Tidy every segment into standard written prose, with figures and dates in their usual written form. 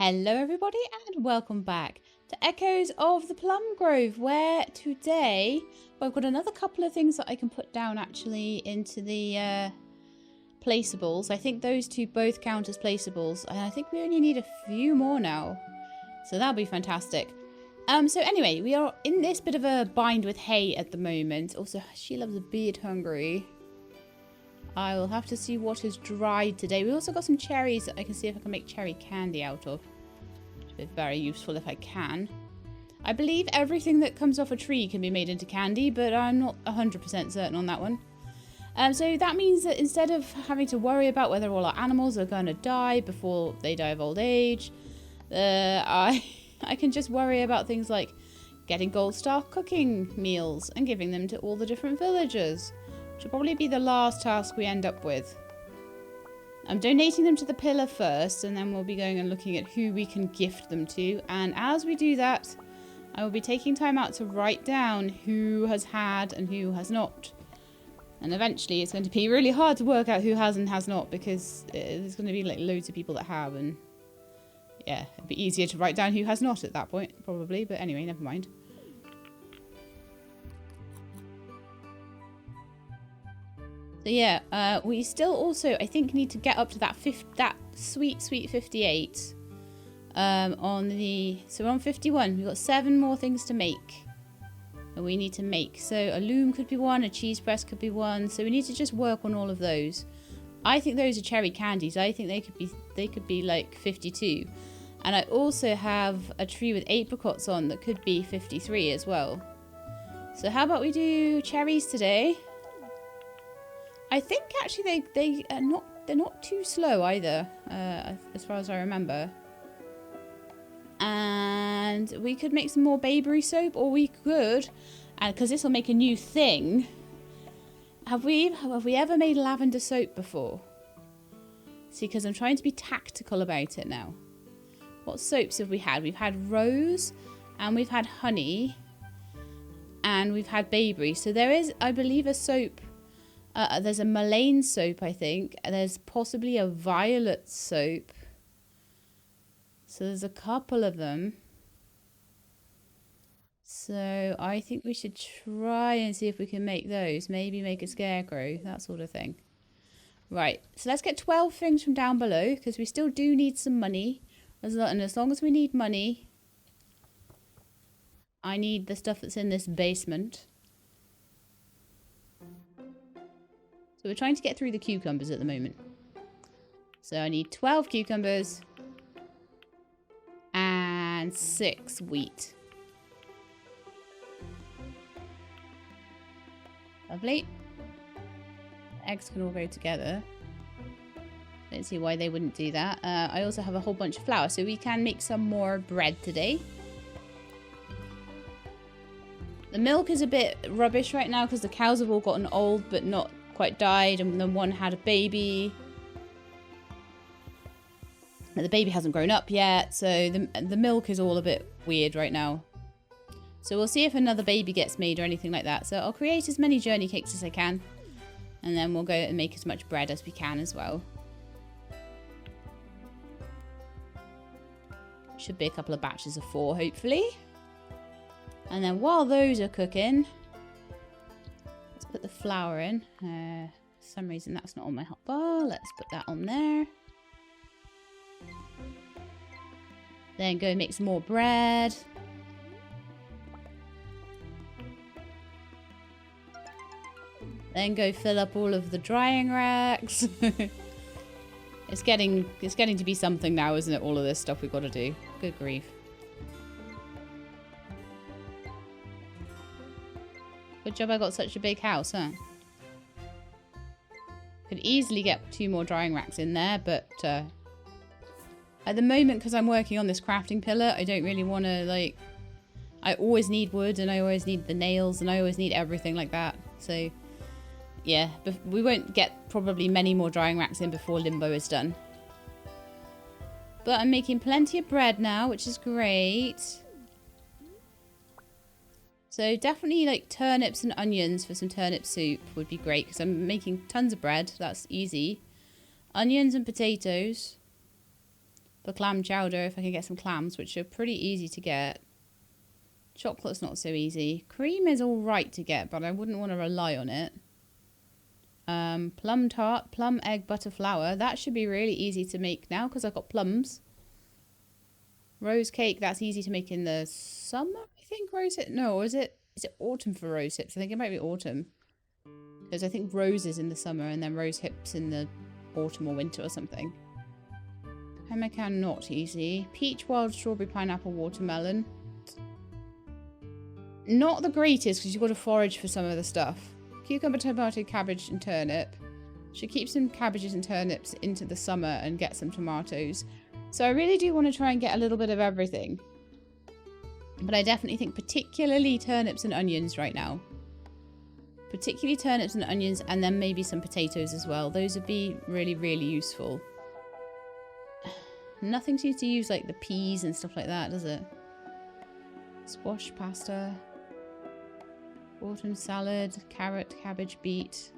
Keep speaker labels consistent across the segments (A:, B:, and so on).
A: Hello everybody and welcome back to Echoes of the Plum Grove, where today I've got another couple of things that I can put down actually into the placeables. I think those two both count as placeables, and I think we only need a few more now, so that'll be fantastic. So anyway, we are in this bit of a bind with hay at the moment. Also, she loves a bit hungry. I will have to see what is dried today. We also got some cherries that I can see if I can make cherry candy out of. Which would be very useful if I can. I believe everything that comes off a tree can be made into candy, but I'm not 100% certain on that one. So that means that instead of having to worry about whether all our animals are going to die before they die of old age, I can just worry about things like getting gold star cooking meals and giving them to all the different villagers. Which will probably be the last task we end up with. I'm donating them to the pillar first, and then we'll be going and looking at who we can gift them to. And as we do that, I will be taking time out to write down who has had and who has not. And eventually it's going to be really hard to work out who has and has not, because there's going to be like loads of people that have, and yeah, it'd be easier to write down who has not at that point, probably. But anyway, never mind. So yeah, we still also, I think, need to get up to that sweet 58 on the, so we're on 51. We've got 7 more things to make that we need to make. So a loom could be one, a cheese press could be one. So we need to just work on all of those. I think those are cherry candies. I think they could be like 52. And I also have a tree with apricots on that could be 53 as well. So how about we do cherries today? I think actually they're not too slow either, as far as I remember. And we could make some more Bayberry soap, or we could, and because this will make a new thing. Have we ever made lavender soap before? See, because I'm trying to be tactical about it now. What soaps have we had? We've had rose, and we've had honey, and we've had Bayberry. So there is, I believe, a soap. There's a mullein soap, I think. There's possibly a violet soap. So there's a couple of them. So I think we should try and see if we can make those. Maybe make a scarecrow, that sort of thing. Right, so let's get 12 things from down below, because we still do need some money. And as long as we need money, I need the stuff that's in this basement. So we're trying to get through the cucumbers at the moment. So I need 12 cucumbers and 6 wheat. Lovely. The eggs can all go together. Don't see why they wouldn't do that. I also have a whole bunch of flour, so we can make some more bread today. The milk is a bit rubbish right now because the cows have all gotten old but not quite died, and then one had a baby. But the baby hasn't grown up yet, so the milk is all a bit weird right now. So we'll see if another baby gets made or anything like that. So I'll create as many journey cakes as I can, and then we'll go and make as much bread as we can as well. Should be a couple of batches of 4, hopefully. And then while those are cooking, let's put the flour in. For some reason that's not on my hot bar. Let's put that on there. Then go make some more bread. Then go fill up all of the drying racks. It's getting to be something now, isn't it? All of this stuff we've got to do. Good grief. Good job I got such a big house, huh? Could easily get 2 more drying racks in there, but at the moment, because I'm working on this crafting pillar, I don't really want to, like... I always need wood, and I always need the nails, and I always need everything like that. So, yeah, but we won't get probably many more drying racks in before Limbo is done. But I'm making plenty of bread now, which is great. So definitely like turnips and onions for some turnip soup would be great, because I'm making tons of bread. That's easy. Onions and potatoes. for clam chowder if I can get some clams, which are pretty easy to get. Chocolate's not so easy. Cream is all right to get, but I wouldn't want to rely on it. Plum tart, plum egg butter flour. That should be really easy to make now because I've got plums. Rose cake, that's easy to make in the summer, I think. Rose hip. No, is it autumn for rose hips? I think it might be autumn. Because I think roses in the summer and then rose hips in the autumn or winter or something. Pemmican, not easy. Peach, wild strawberry, pineapple, watermelon. Not the greatest because you've got to forage for some of the stuff. Cucumber, tomato, cabbage and turnip. Should keep some cabbages and turnips into the summer and get some tomatoes. So I really do want to try and get a little bit of everything. But I definitely think particularly turnips and onions right now. Particularly turnips and onions, and then maybe some potatoes as well. Those would be really, really useful. Nothing seems to use like the peas and stuff like that, does it? Squash, pasta. Autumn salad, carrot, cabbage, beet.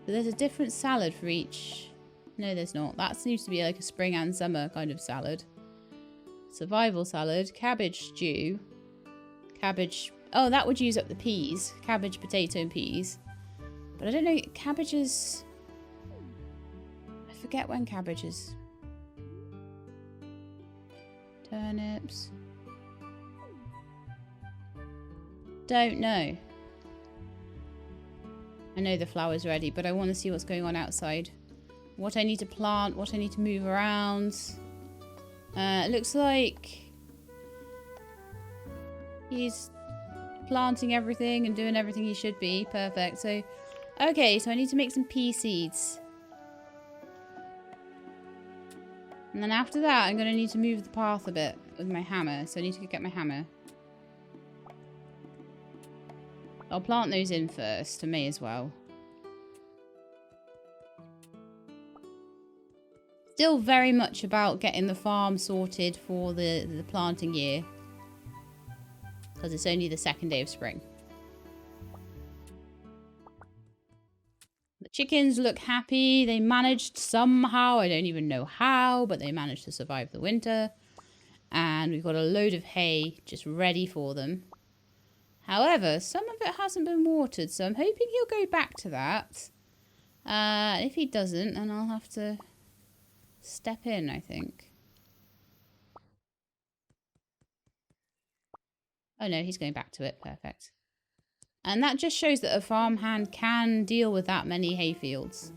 A: But there's a different salad for each. No, there's not. That seems to be like a spring and summer kind of salad. Survival salad, cabbage stew, cabbage. Oh, that would use up the peas. Cabbage, potato, and peas. But I don't know. Cabbages. I forget when cabbages. Turnips. Don't know. I know the flour's ready, but I want to see what's going on outside. What I need to plant, what I need to move around. It looks like he's planting everything and doing everything he should be. Perfect. So, okay, so I need to make some pea seeds. And then after that, I'm going to need to move the path a bit with my hammer. So I need to go get my hammer. I'll plant those in first, I may as well. Still very much about getting the farm sorted for the planting year. Because it's only the second day of spring. The chickens look happy. They managed somehow, I don't even know how, but they managed to survive the winter. And we've got a load of hay just ready for them. However, some of it hasn't been watered, so I'm hoping he'll go back to that. If he doesn't, then I'll have to step in, I think. Oh no, he's going back to it. Perfect. And that just shows that a farmhand can deal with that many hayfields.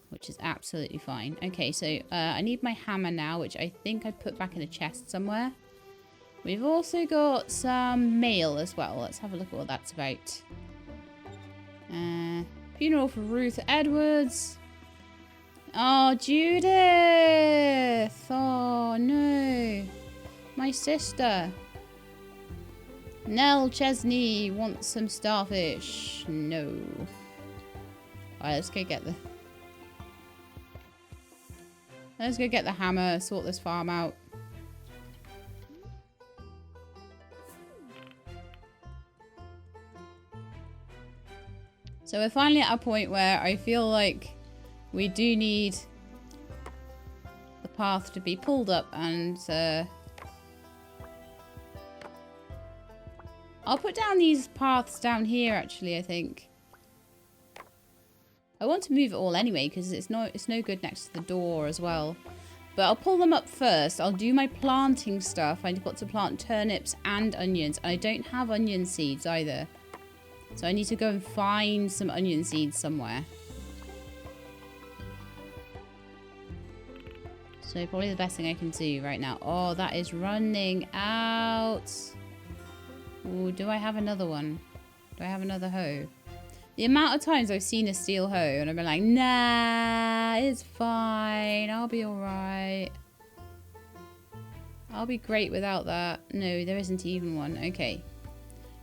A: Which is absolutely fine. Okay, so I need my hammer now, which I think I put back in a chest somewhere. We've also got some mail as well. Let's have a look at what that's about. Funeral for Ruth Edwards. Oh, Judith! Oh, no. My sister. Nell Chesney wants some starfish. No. Alright, let's go get the... Let's go get the hammer, sort this farm out. So we're finally at a point where I feel like we do need the path to be pulled up and I'll put down these paths down here actually, I think. I want to move it all anyway because it's no good next to the door as well. But I'll pull them up first. I'll do my planting stuff. I've got to plant turnips and onions. And I don't have onion seeds either. So I need to go and find some onion seeds somewhere. So probably the best thing I can do right now. Oh, that is running out. Ooh, do I have another one? Do I have another hoe? The amount of times I've seen a steel hoe and I've been like, nah, it's fine. I'll be alright. I'll be great without that. No, there isn't even one. Okay.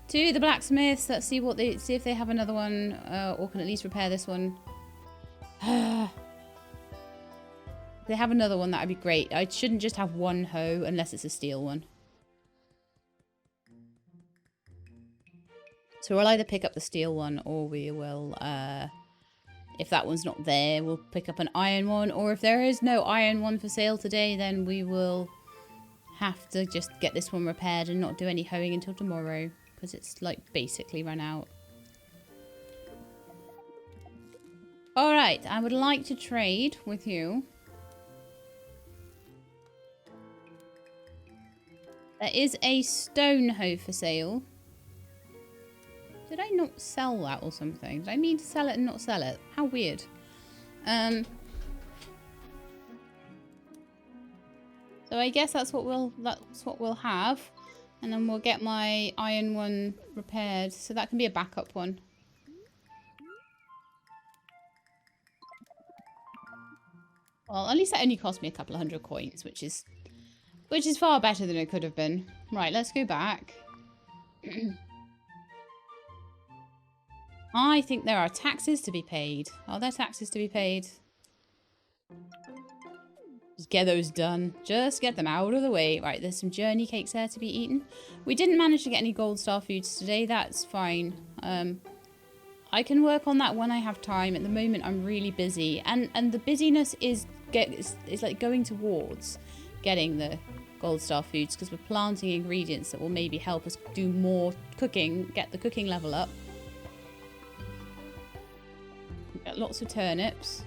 A: To the blacksmiths. Let's see what see if they have another one, or can at least repair this one. If they have another one, that'd be great. I shouldn't just have one hoe unless it's a steel one. So we'll either pick up the steel one or we will If that one's not there, we'll pick up an iron one. Or if there is no iron one for sale today, then we will have to just get this one repaired and not do any hoeing until tomorrow. Because it's like basically run out. Alright, I would like to trade with you. There is a stone hoe for sale. Did I not sell that or something? Did I mean to sell it and not sell it? How weird. So I guess that's what we'll have. And then we'll get my iron one repaired. So that can be a backup one. Well, at least that only cost me a couple of 100 coins, which is far better than it could have been. Right, let's go back. I think there are taxes to be paid. Are there taxes to be paid? Just get those done. Just get them out of the way. Right, there's some journey cakes there to be eaten. We didn't manage to get any gold star foods today. That's fine. I can work on that when I have time. At the moment, I'm really busy. And the busyness is like going towards getting the gold star foods because we're planting ingredients that will maybe help us do more cooking, get the cooking level up. We've got lots of turnips.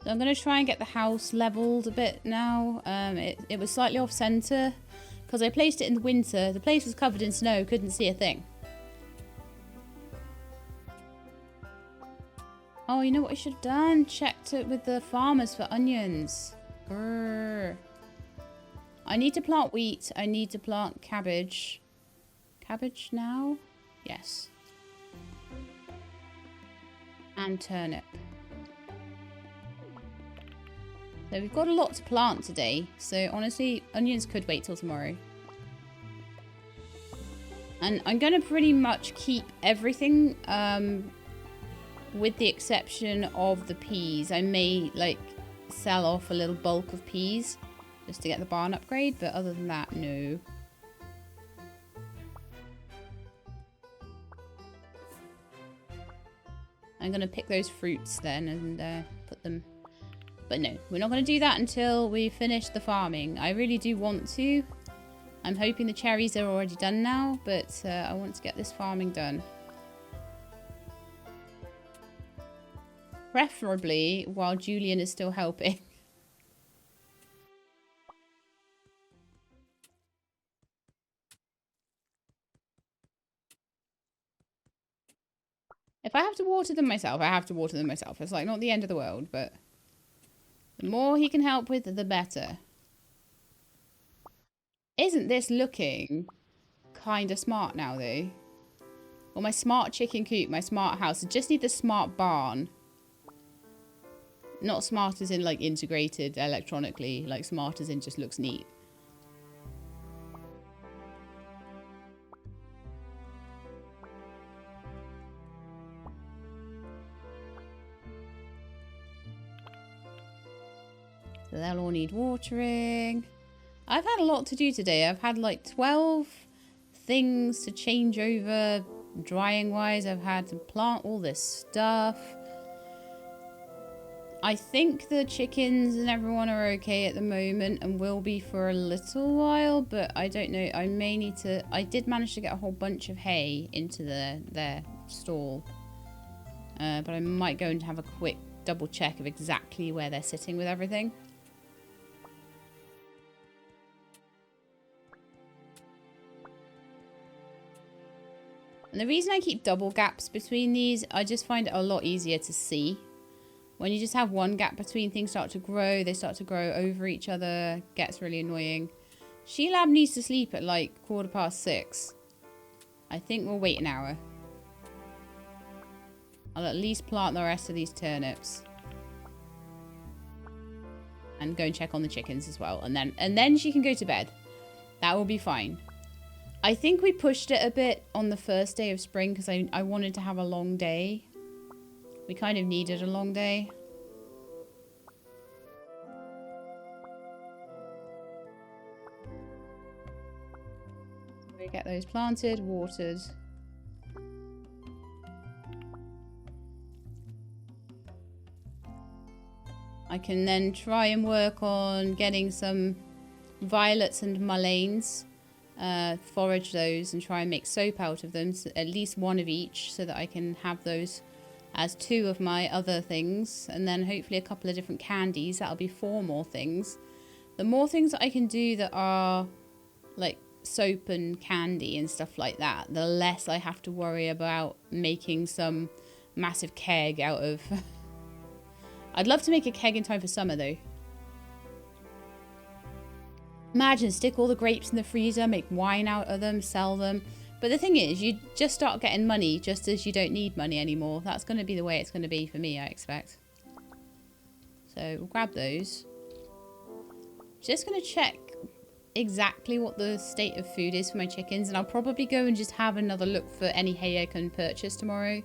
A: So I'm going to try and get the house leveled a bit now. It was slightly off center because I placed it in the winter. The place was covered in snow, couldn't see a thing. Oh, you know what I should have done? Checked it with the farmers for onions. Grrr. I need to plant wheat. I need to plant cabbage. Cabbage now? Yes. And turnip. So we've got a lot to plant today. So honestly, onions could wait till tomorrow. And I'm going to pretty much keep everything with the exception of the peas. I may like sell off a little bulk of peas just to get the barn upgrade. But other than that, no. I'm going to pick those fruits then and put them... But no, we're not going to do that until we finish the farming. I really do want to. I'm hoping the cherries are already done now, but I want to get this farming done. Preferably while Julian is still helping. If I have to water them myself, I have to water them myself. It's like not the end of the world, but... The more he can help with, the better. Isn't this looking kind of smart now, though? Well, my smart chicken coop, my smart house. I just need the smart barn. Not smart as in, like, integrated electronically. Like, smart as in just looks neat. So they'll all need watering. I've had a lot to do today. I've had like 12 things to change over drying wise. I've had to plant all this stuff. I think the chickens and everyone are okay at the moment and will be for a little while, but I don't know. I may need to... I did manage to get a whole bunch of hay into their stall. But I might go and have a quick double check of exactly where they're sitting with everything. And the reason I keep double gaps between these, I just find it a lot easier to see. When you just have one gap between, things start to grow. They start to grow over each other. Gets really annoying. She-Lab needs to sleep at like 6:15. I think we'll wait an hour. I'll at least plant the rest of these turnips. And go and check on the chickens as well. And then she can go to bed. That will be fine. I think we pushed it a bit on the first day of spring because I wanted to have a long day. We kind of needed a long day. We get those planted, watered. I can then try and work on getting some violets and mulleins, forage those and try and make soap out of them, so at least one of each, so that I can have those as 2 of my other things, and then hopefully a couple of different candies. That'll be 4 more things. The more things that I can do that are like soap and candy and stuff like that, the less I have to worry about making some massive keg out of... I'd love to make a keg in time for summer though. Imagine, stick all the grapes in the freezer, make wine out of them, sell them. But the thing is, you just start getting money just as you don't need money anymore. That's going to be the way it's going to be for me, I expect. So we'll grab those. Just going to check exactly what the state of food is for my chickens. And I'll probably go and just have another look for any hay I can purchase tomorrow.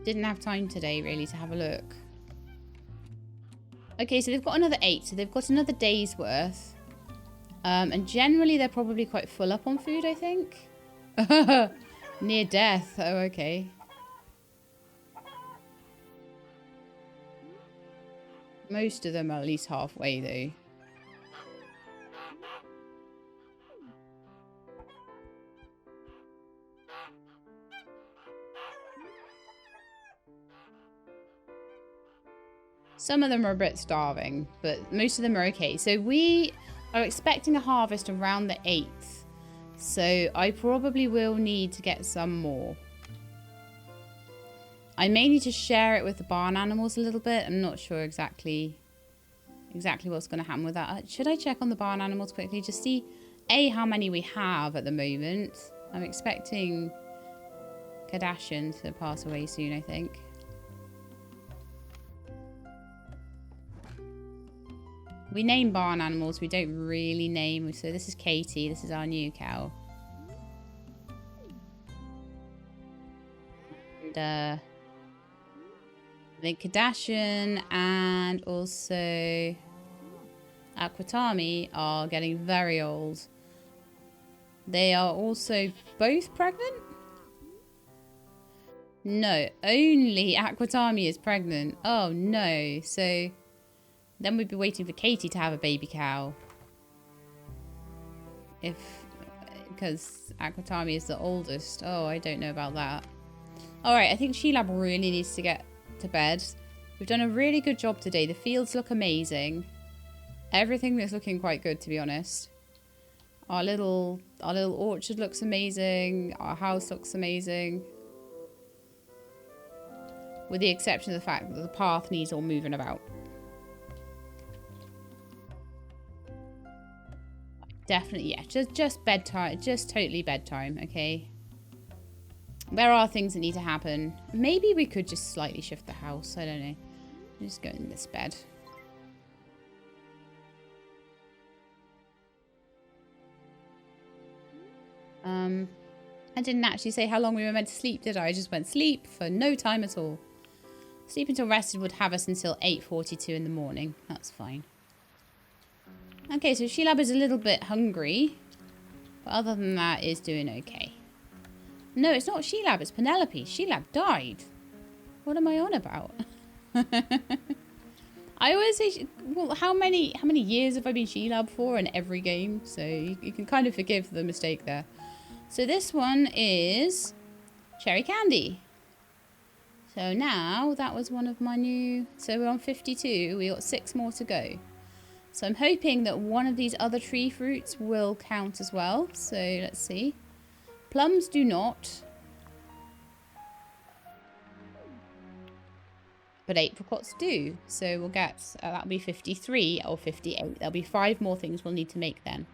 A: Didn't have time today, really, to have a look. Okay, so they've got another 8. So they've got another day's worth. And generally, they're probably quite full up on food, I think. Near death. Oh, okay. Most of them are at least halfway, though. Some of them are a bit starving, but most of them are okay. So we are expecting a harvest around the 8th. So I probably will need to get some more. I may need to share it with the barn animals a little bit. I'm not sure exactly what's going to happen with that. Should I check on the barn animals quickly? Just see, A, how many we have at the moment. I'm expecting Kardashian to pass away soon, I think. We name barn animals, we don't really name. So this is Katie, this is our new cow. And I think Kardashian and also Aquatami are getting very old. They are also both pregnant? No, only Aquatami is pregnant. Oh no, so... Then we'd be waiting for Katie to have a baby cow. Because Aquatami is the oldest. Oh, I don't know about that. Alright, I think She-Lab really needs to get to bed. We've done a really good job today. The fields look amazing. Everything is looking quite good, to be honest. Our little orchard looks amazing. Our house looks amazing. With the exception of the fact that the path needs all moving about. Definitely, yeah. Just bedtime. Just totally bedtime, okay? There are things that need to happen. Maybe we could just slightly shift the house. I don't know. Just go in this bed. I didn't actually say how long we were meant to sleep, did I? I just went sleep for no time at all. Sleep until rested would have us until 8:42 in the morning. That's fine. Okay, so She-Lab is a little bit hungry. But other than that, is doing okay. No, it's not She-Lab, it's Penelope. She-Lab died. What am I on about? I always say, well, how many years have I been She-Lab for in every game? So you can kind of forgive the mistake there. So this one is Cherry Candy. So now, that was one of my new... So we're on 52. We got 6 more to go. So I'm hoping that one of these other tree fruits will count as well. So let's see. Plums do not. But apricots do. So we'll get... that'll be 53 or 58. There'll be 5 more things we'll need to make then.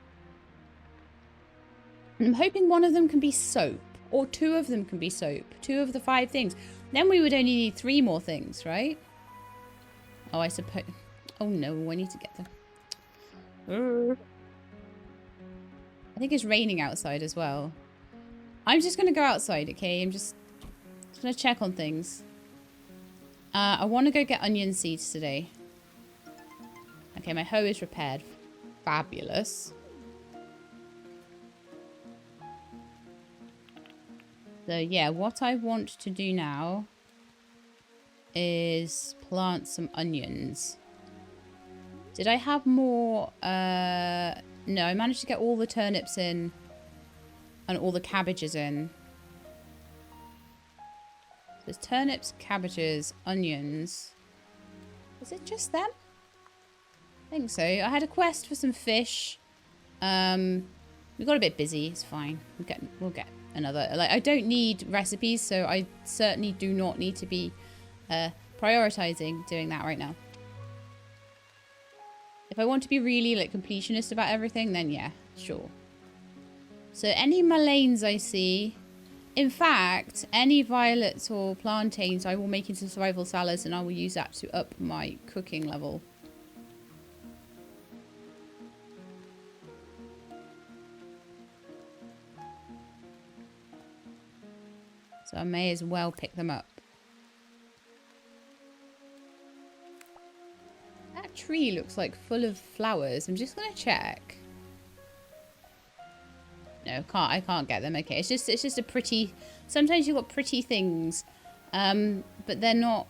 A: And I'm hoping one of them can be soap. Or 2 of them can be soap. 2 of the 5 things. Then we would only need 3 more things, right? Oh, I suppose... Oh no, I need to get them. I think it's raining outside as well. I'm just going to go outside, okay? I'm just going to check on things. I want to go get onion seeds today. Okay, my hoe is repaired. Fabulous. So yeah, what I want to do now is plant some onions. Did I have more? No, I managed to get all the turnips in and all the cabbages in. There's turnips, cabbages, onions. Is it just them? I think so. I had a quest for some fish. We got a bit busy. It's fine. We'll get another. Like, I don't need recipes, so I certainly do not need to be prioritizing doing that right now. If I want to be really like completionist about everything, then yeah, sure. So any mulleins I see, in fact, any violets or plantains I will make into survival salads, and I will use that to up my cooking level. So I may as well pick them up. That tree looks like full of flowers. I'm just gonna check. No, I can't get them. Okay, it's just a pretty. Sometimes you've got pretty things, but they're not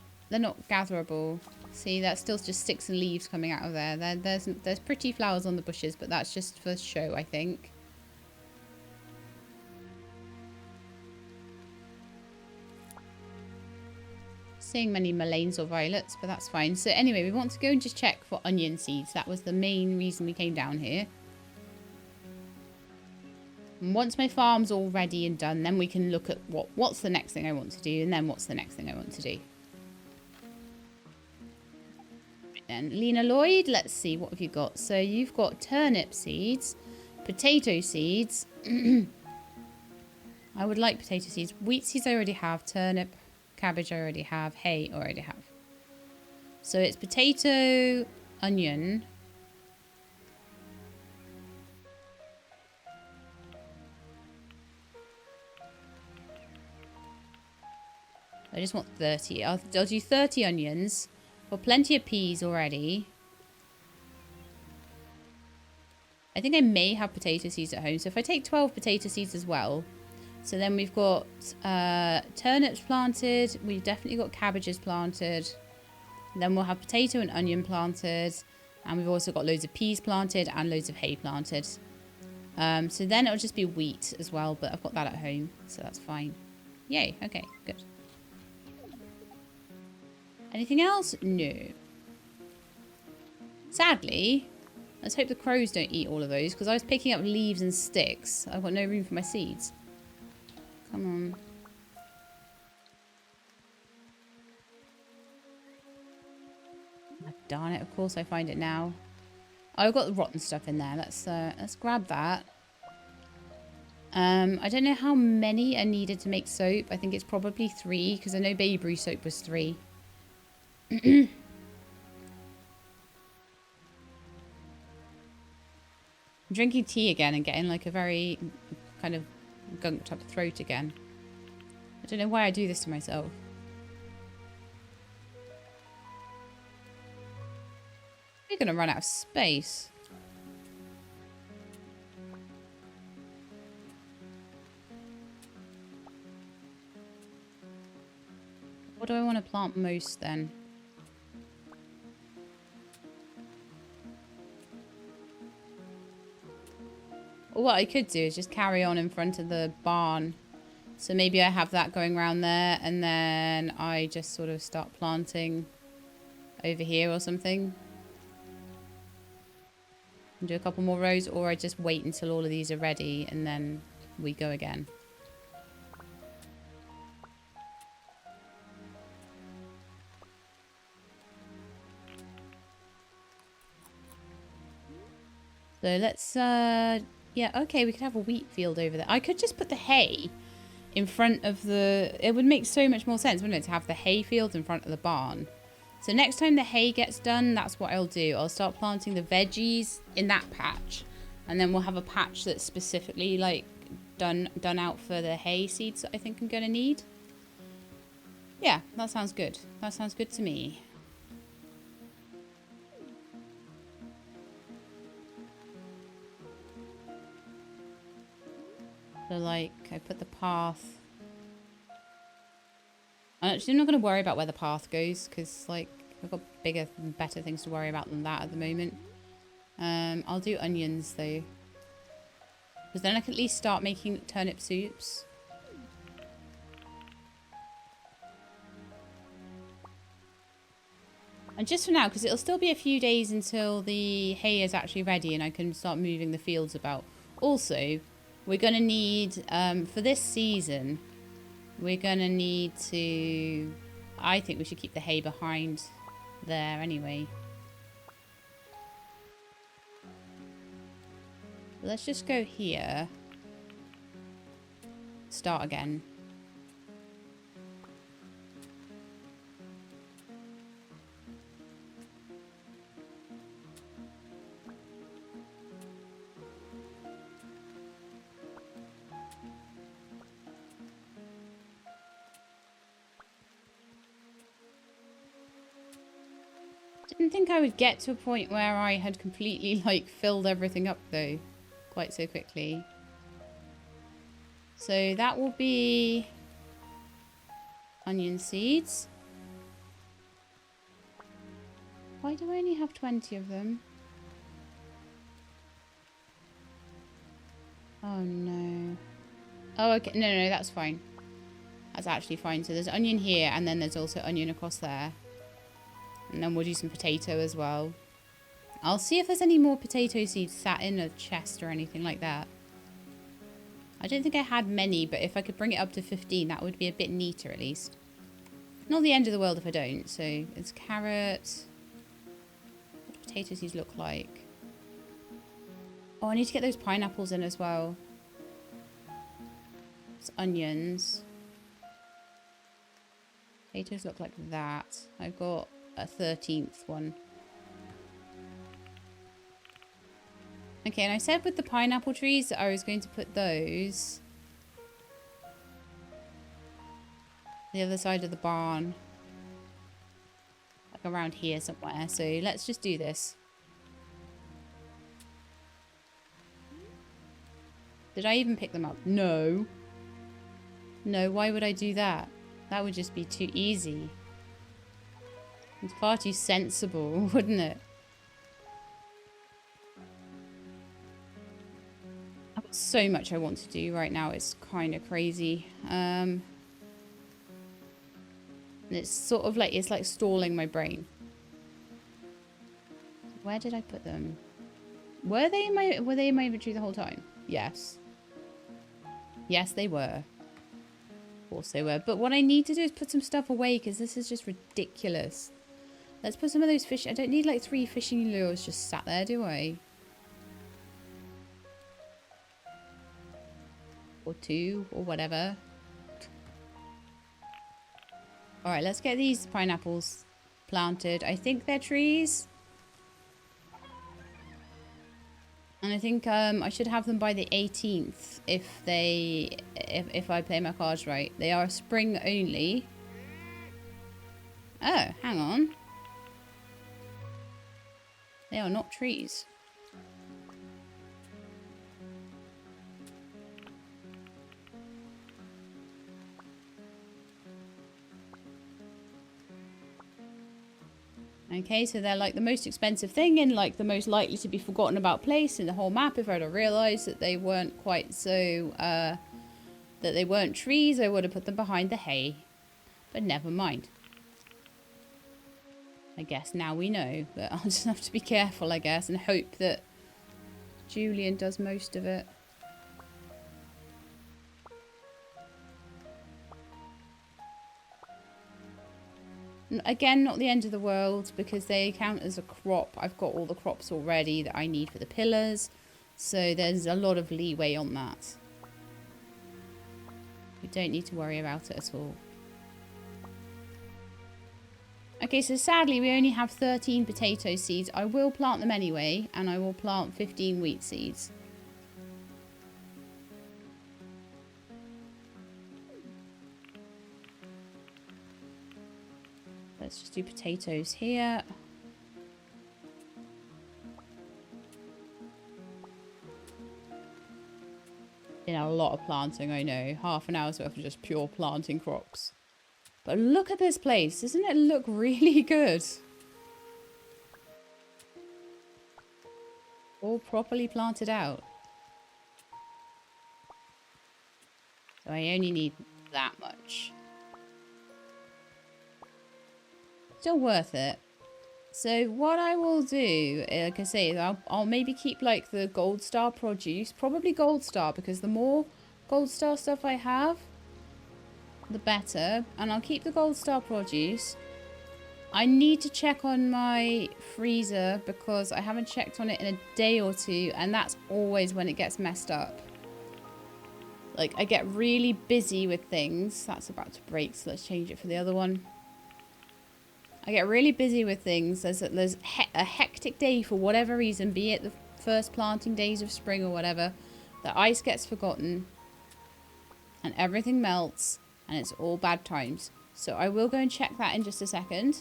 A: gatherable. See, that's still just sticks and leaves coming out of there. There's pretty flowers on the bushes, but that's just for show, I think. Seeing many mulleins or violets, but that's fine. So anyway, we want to go and just check for onion seeds. That was the main reason we came down here. And once my farm's all ready and done, then we can look at what's the next thing I want to do, and then what's the next thing I want to do. Then Lena Lloyd, let's see, what have you got? So you've got turnip seeds, potato seeds. I would like potato seeds. Wheat seeds I already have. Turnip, cabbage I already have. Hay I already have. So it's potato, onion. I just want 30. I'll do 30 onions. Got plenty of peas already. I think I may have potato seeds at home. So if I take 12 potato seeds as well. So then we've got turnips planted. We've definitely got cabbages planted. Then we'll have potato and onion planted. And we've also got loads of peas planted and loads of hay planted. So then it'll just be wheat as well. But I've got that at home. So that's fine. Yay. Okay, good. Anything else? No. Sadly, let's hope the crows don't eat all of those, because I was picking up leaves and sticks. I've got no room for my seeds. Come on. Oh, darn it, of course I find it now. Oh, I've got the rotten stuff in there. Let's grab that. I don't know how many are needed to make soap. I think it's probably 3, because I know baby brew soap was 3. I'm drinking tea again and getting like a very kind of gunked up throat again. I don't know why I do this to myself. We're gonna run out of space. What do I want to plant most then? What I could do is just carry on in front of the barn. So maybe I have that going around there, and then I just sort of start planting over here or something. And do a couple more rows, or I just wait until all of these are ready and then we go again. So let's yeah, okay, we could have a wheat field over there. I could just put the hay in front of the... It would make so much more sense, wouldn't it, to have the hay field in front of the barn. So next time the hay gets done, that's what I'll do. I'll start planting the veggies in that patch. And then we'll have a patch that's specifically, like, done out for the hay seeds that I think I'm going to need. Yeah, that sounds good. That sounds good to me. So, like, I put the path I'm not going to worry about where the path goes because, like, I've got bigger and better things to worry about than that at the moment. I'll do onions, though. Because then I can at least start making turnip soups. And just for now, because it'll still be a few days until the hay is actually ready and I can start moving the fields about. Also, we're going to need, for this season, we're going to need to... I think we should keep the hay behind there anyway. Let's just go here. Start again. Didn't think I would get to a point where I had completely, like, filled everything up, though, quite so quickly. So that will be onion seeds. Why do I only have 20 of them? Oh, no. Oh, okay. No, that's fine. That's actually fine. So there's onion here, and then there's also onion across there. And then we'll do some potato as well. I'll see if there's any more potato seeds sat in a chest or anything like that. I don't think I had many, but if I could bring it up to 15, that would be a bit neater at least. Not the end of the world if I don't. So it's carrot. What do potato seeds look like? Oh, I need to get those pineapples in as well. It's onions. Potatoes look like that. I've got a 13th one. Okay, and I said with the pineapple trees that I was going to put those the other side of the barn, like around here somewhere. So let's just do this. Did I even pick them up? No. No, why would I do that? That would just be too easy. It's far too sensible, wouldn't it? I've got so much I want to do right now. It's kind of crazy. And it's sort of like, it's like stalling my brain. Where did I put them? Were they in my inventory the whole time? Yes. Yes, they were. Of course they were. But what I need to do is put some stuff away because this is just ridiculous. Let's put some of those fish... I don't need like 3 fishing lures just sat there, do I? Or 2, or whatever. Alright, let's get these pineapples planted. I think they're trees. And I think I should have them by the 18th if I play my cards right. They are spring only. Oh, hang on. They are not trees. Okay, so they're like the most expensive thing in like the most likely to be forgotten about place in the whole map. If I'd have realised that they weren't quite so, that they weren't trees, I would have put them behind the hay. But never mind. I guess now we know, but I'll just have to be careful, I guess, and hope that Julian does most of it. Again, not the end of the world because they count as a crop. I've got all the crops already that I need for the pillars. So there's a lot of leeway on that. We don't need to worry about it at all. Okay, so sadly we only have 13 potato seeds. I will plant them anyway, and I will plant 15 wheat seeds. Let's just do potatoes here. Been a lot of planting, I know. Half an hour's worth of just pure planting crops. But look at this place. Doesn't it look really good? All properly planted out. So I only need that much. Still worth it. So what I will do, like I say, I'll maybe keep like the gold star produce. Probably gold star, because the more gold star stuff I have, the better. And I'll keep the gold star produce. I need to check on my freezer because I haven't checked on it in a day or two, and that's always when it gets messed up. Like, I get really busy with things. That's about to break, so let's change it for the other one. I get really busy with things. There's a hectic day for whatever reason, be it the first planting days of spring or whatever. The ice gets forgotten and everything melts and it's all bad times. So I will go and check that in just a second.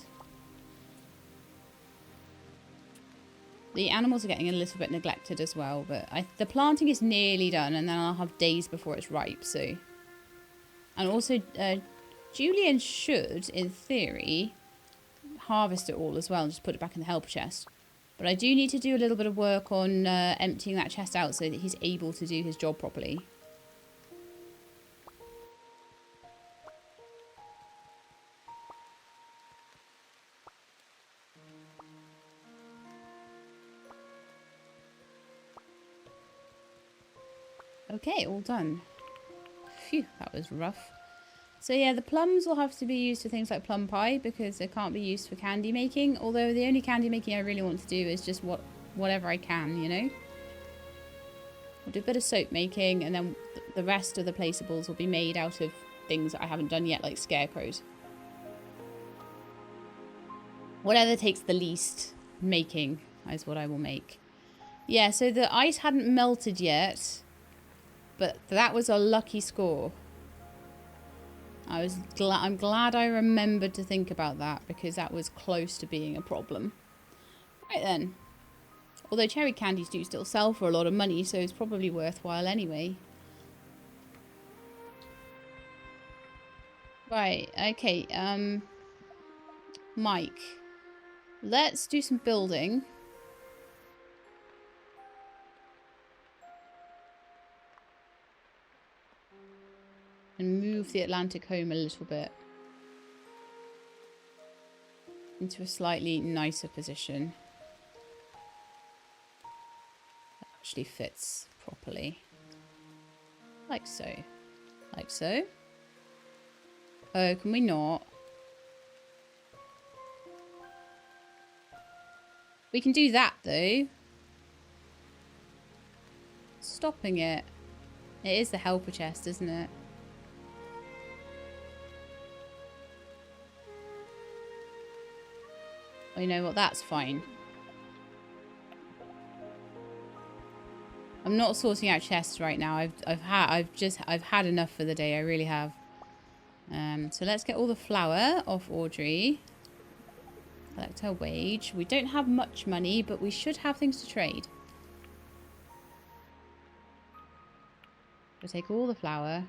A: The animals are getting a little bit neglected as well, but the planting is nearly done, and then I'll have days before it's ripe. So, and also Julian should, in theory, harvest it all as well and just put it back in the helper chest. But I do need to do a little bit of work on emptying that chest out so that he's able to do his job properly. Okay, all done. Phew, that was rough. So yeah, the plums will have to be used for things like plum pie because they can't be used for candy making. Although the only candy making I really want to do is just whatever I can, you know. I'll do a bit of soap making, and then the rest of the placeables will be made out of things that I haven't done yet, like scarecrows. Whatever takes the least making is what I will make. Yeah, so the ice hadn't melted yet. But that was a lucky score. I'm glad I remembered to think about that because that was close to being a problem. Right then. Although cherry candies do still sell for a lot of money, so it's probably worthwhile anyway. Right, okay, Mike. Let's do some building. And move the Atlantic home a little bit into a slightly nicer position. That actually fits properly. Like so. Like so. Oh, can we not? We can do that though. Stopping it. It is the helper chest, isn't it? You know what? That's fine. I'm not sorting out chests right now. I've had enough for the day. I really have. So let's get all the flour off Audrey. Collect her wage. We don't have much money, but we should have things to trade. We'll take all the flour.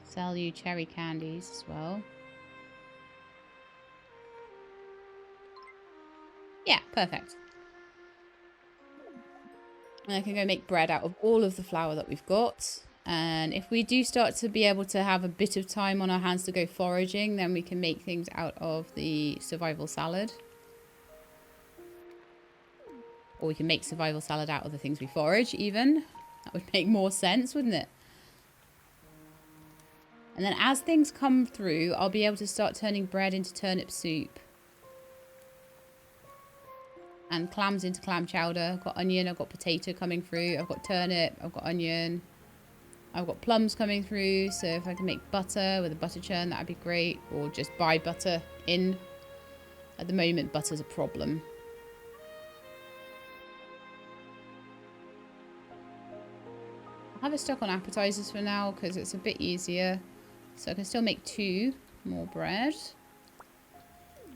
A: Sell you cherry candies as well. Yeah, perfect. And I can go make bread out of all of the flour that we've got. And if we do start to be able to have a bit of time on our hands to go foraging, then we can make things out of the survival salad. Or we can make survival salad out of the things we forage even. That would make more sense, wouldn't it? And then as things come through, I'll be able to start turning bread into turnip soup. And clams into clam chowder. I've got onion, I've got potato coming through. I've got turnip, I've got onion. I've got plums coming through. So if I can make butter with a butter churn, that'd be great. Or just buy butter in. At the moment, butter's a problem. I'll have it stuck on appetizers for now because it's a bit easier. So I can still make 2 more bread.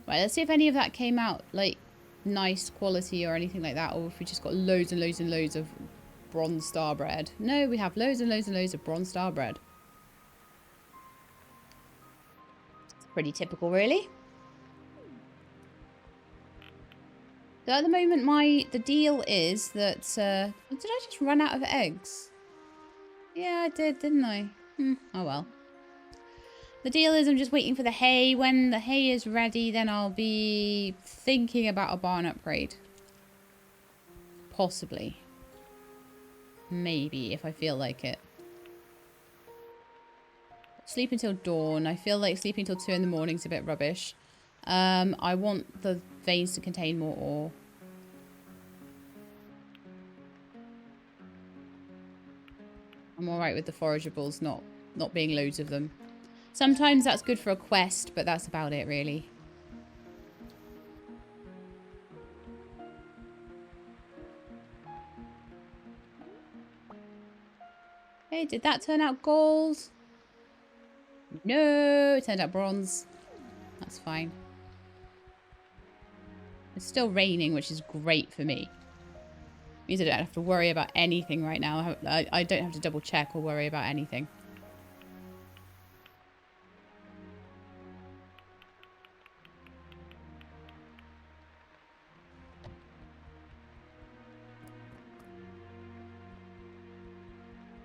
A: Right, let's see if any of that came out like nice quality or anything like that, or if we just got loads and loads and loads of bronze star bread. No, we have loads and loads and loads of bronze star bread. It's pretty typical, really. So at the moment, the deal is that... did I just run out of eggs? Yeah, I did, didn't I? Oh well. The deal is I'm just waiting for the hay. When the hay is ready, then I'll be thinking about a barn upgrade. Possibly. Maybe, if I feel like it. Sleep until dawn. I feel like sleeping till 2 in the morning is a bit rubbish. I want the veins to contain more ore. I'm alright with the forageables not being loads of them. Sometimes that's good for a quest, but that's about it, really. Hey, did that turn out gold? No, it turned out bronze. That's fine. It's still raining, which is great for me. Means I don't have to worry about anything right now. I don't have to double check or worry about anything.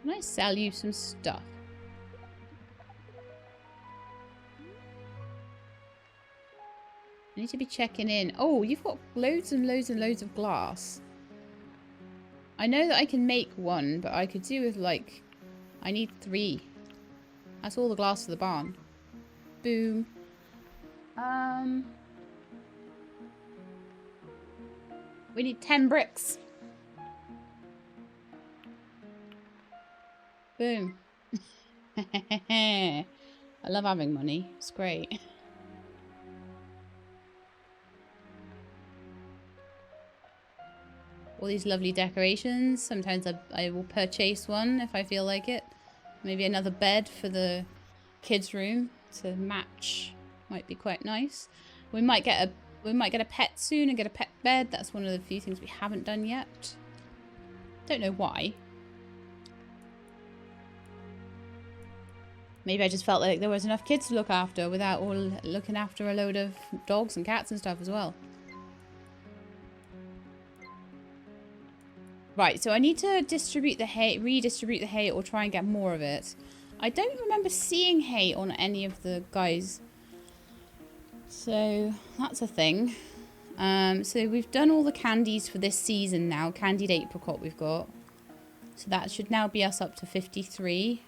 A: Can I sell you some stuff? I need to be checking in. Oh, you've got loads and loads and loads of glass. I know that I can make one, but I could do with, like... I need 3. That's all the glass for the barn. Boom. We need 10 bricks. Boom. I love having money. It's great. All these lovely decorations. Sometimes I will purchase one if I feel like it. Maybe another bed for the kids' room to match. Might be quite nice. We might get a pet soon and get a pet bed. That's one of the few things we haven't done yet. Don't know why. Maybe I just felt like there was enough kids to look after without all looking after a load of dogs and cats and stuff as well. Right, so I need to distribute the hay, redistribute the hay, or try and get more of it. I don't remember seeing hay on any of the guys. So that's a thing. So we've done all the candies for this season now. Candied apricot we've got. So that should now be us up to 53.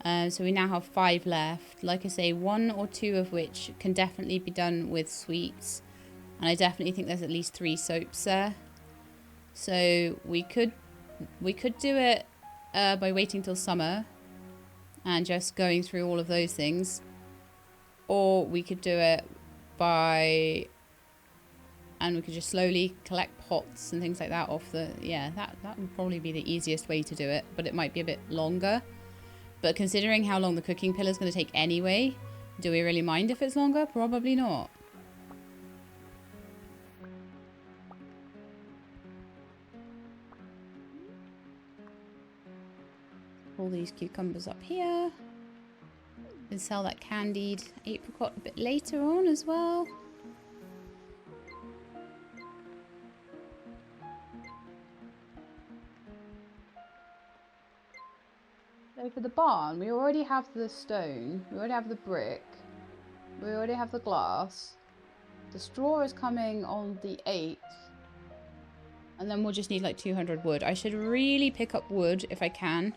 A: So we now have 5 left. Like I say, 1 or 2 of which can definitely be done with sweets. And I definitely think there's at least 3 soaps there. So we could do it by waiting till summer and just going through all of those things. Or we could do it by... and we could just slowly collect pots and things like that off the... yeah, that would probably be the easiest way to do it. But it might be a bit longer. But considering how long the cooking pillar is going to take anyway, do we really mind if it's longer? Probably not. All these cucumbers up here. Can sell that candied apricot a bit later on as well. So for the barn, we already have the stone, we already have the brick, we already have the glass. The straw is coming on the 8th. And then we'll just need like 200 wood. I should really pick up wood if I can.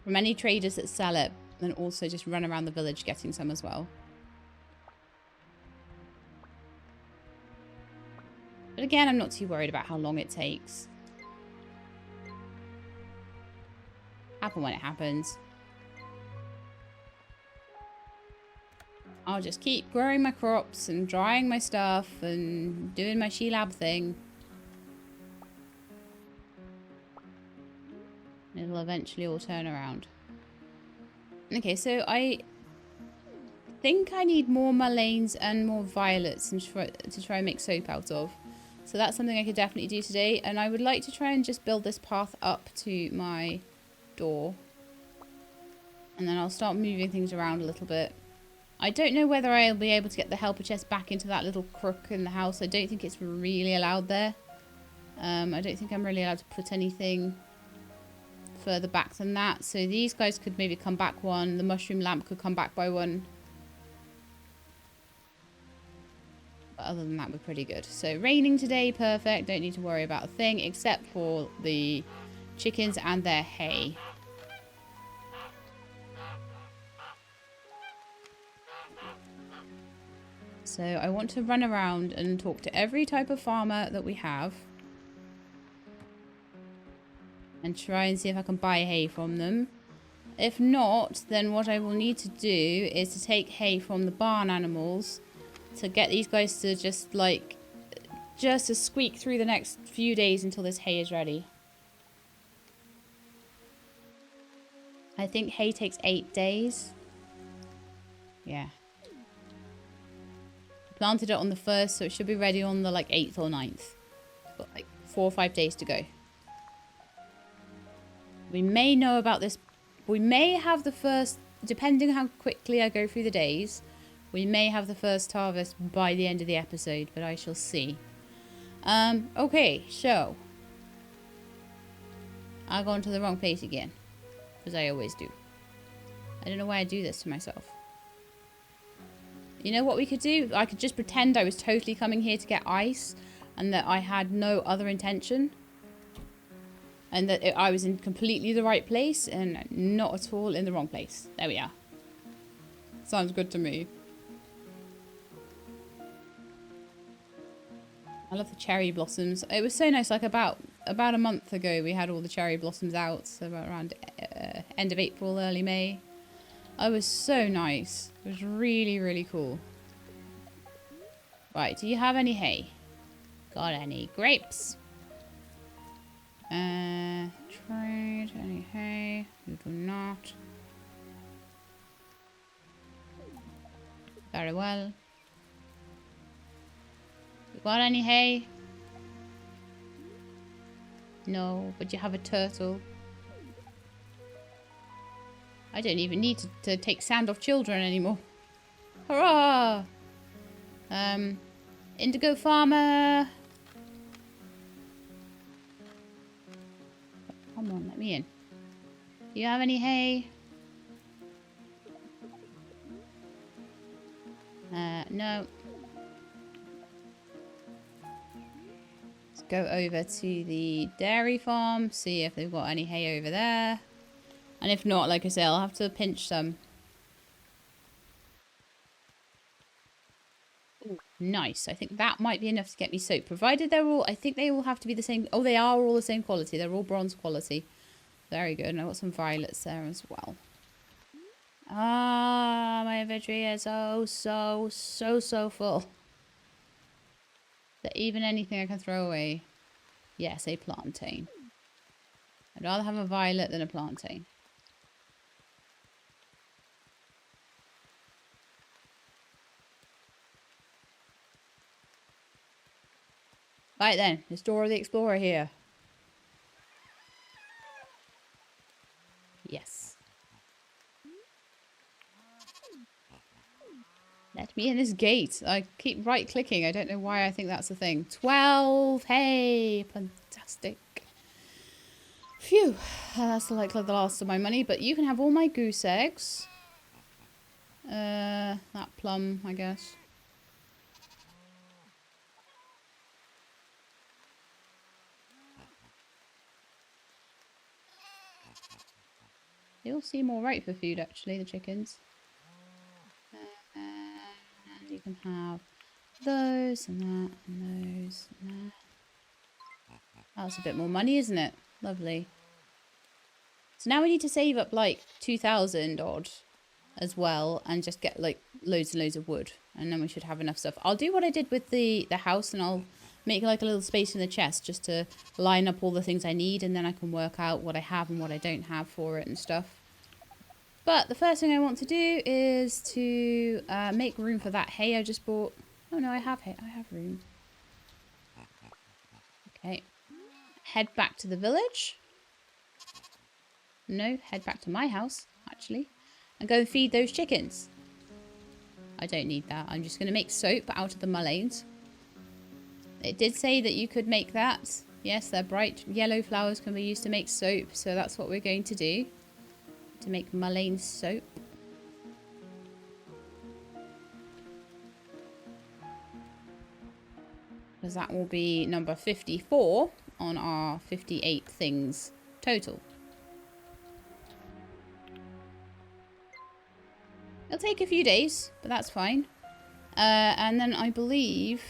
A: From any traders that sell it, and also just run around the village getting some as well. But again, I'm not too worried about how long it takes. Happen when it happens. I'll just keep growing my crops and drying my stuff and doing my she-lab thing. It'll eventually all turn around. Okay, so I think I need more mulleins and more violets to try and make soap out of. So that's something I could definitely do today. And I would like to try and just build this path up to my door. And then I'll start moving things around a little bit. I don't know whether I'll be able to get the helper chest back into that little crook in the house. I don't think it's really allowed there. I don't think I'm really allowed to put anything further back than that. So these guys could maybe come back one. The mushroom lamp could come back by one. But other than that, we're pretty good. So raining today, perfect. Don't need to worry about a thing except for the chickens and their hay. So I want to run around and talk to every type of farmer that we have. And try and see if I can buy hay from them. If not, then what I will need to do is to take hay from the barn animals to get these guys to just to squeak through the next few days until this hay is ready. I think hay takes 8 days. Yeah. Planted it on the 1st, so it should be ready on the 8th or 9th. Got 4 or 5 days to go. We may know about this. We may have the first, depending how quickly I go through the days, we may have the first harvest by the end of the episode, but I shall see. Okay, so I've gone to the wrong place again, as I always do. I don't know why I do this to myself. You know what we could do? I could just pretend I was totally coming here to get ice and that I had no other intention. And that I was in completely the right place and not at all in the wrong place. There we are. Sounds good to me. I love the cherry blossoms. It was so nice. About a month ago, we had all the cherry blossoms out. So around end of April, early May. It was so nice. It was really, really cool. Right, do you have any hay? Got any grapes? Trade any hay? You do not. Very well. You got any hay? No, but you have a turtle. I don't even need to take sand off children anymore. Hurrah! Indigo farmer. Come on, let me in. Do you have any hay? No. Let's go over to the dairy farm, see if they've got any hay over there. And if not, like I say, I'll have to pinch some. Ooh, nice. I think that might be enough to get me soap. Provided they're all, I think they all have to be the same. Oh, they are all the same quality. They're all bronze quality. Very good. And I've got some violets there as well. Ah, my inventory is so full. Is there even anything I can throw away? Yes, a plantain. I'd rather have a violet than a plantain. Right then, it's Dora the Explorer here. Yes. Let me in this gate. I keep right-clicking. I don't know why I think that's a thing. 12! Hey! Fantastic. Phew. That's like the last of my money. But you can have all my goose eggs. That plum, I guess. They all seem alright for food, actually, the chickens. And you can have those and that and those and that. That's a bit more money, isn't it? Lovely. So now we need to save up like 2,000 odd as well and just get like loads and loads of wood. And then we should have enough stuff. I'll do what I did with the house and I'll make like a little space in the chest just to line up all the things I need, and then I can work out what I have and what I don't have for it and stuff. But the first thing I want to do is to make room for that hay I just bought. Oh no, I have hay. I have room. Okay. Head back to the village. No, head back to my house, actually. And go and feed those chickens. I don't need that. I'm just going to make soap out of the mulleins. It did say that you could make that. Yes, their bright yellow flowers can be used to make soap. So that's what we're going to do. To make mullein soap. Because that will be number 54 on our 58 things total. It'll take a few days, but that's fine. And then I believe...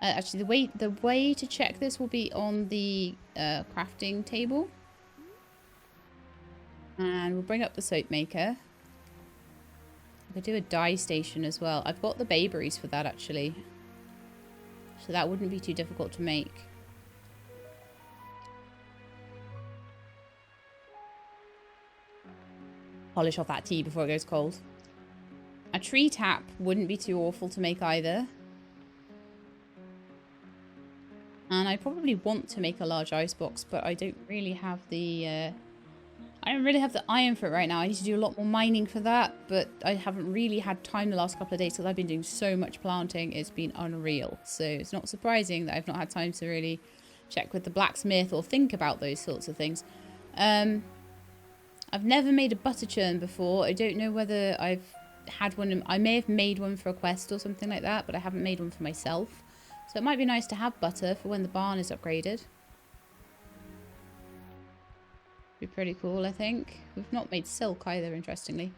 A: actually, the way to check this will be on the crafting table. And we'll bring up the soap maker. I could do a dye station as well. I've got the bayberries for that, actually. So that wouldn't be too difficult to make. Polish off that tea before it goes cold. A tree tap wouldn't be too awful to make either. And I probably want to make a large ice box, but I don't really have the... I don't really have the iron for it right now. I need to do a lot more mining for that, but I haven't really had time the last couple of days because I've been doing so much planting. It's been unreal. So it's not surprising that I've not had time to really check with the blacksmith or think about those sorts of things. I've never made a butter churn before. I don't know whether I've had one. I may have made one for a quest or something like that, but I haven't made one for myself. So it might be nice to have butter for when the barn is upgraded. Be pretty cool, I think. We've not made silk either, interestingly.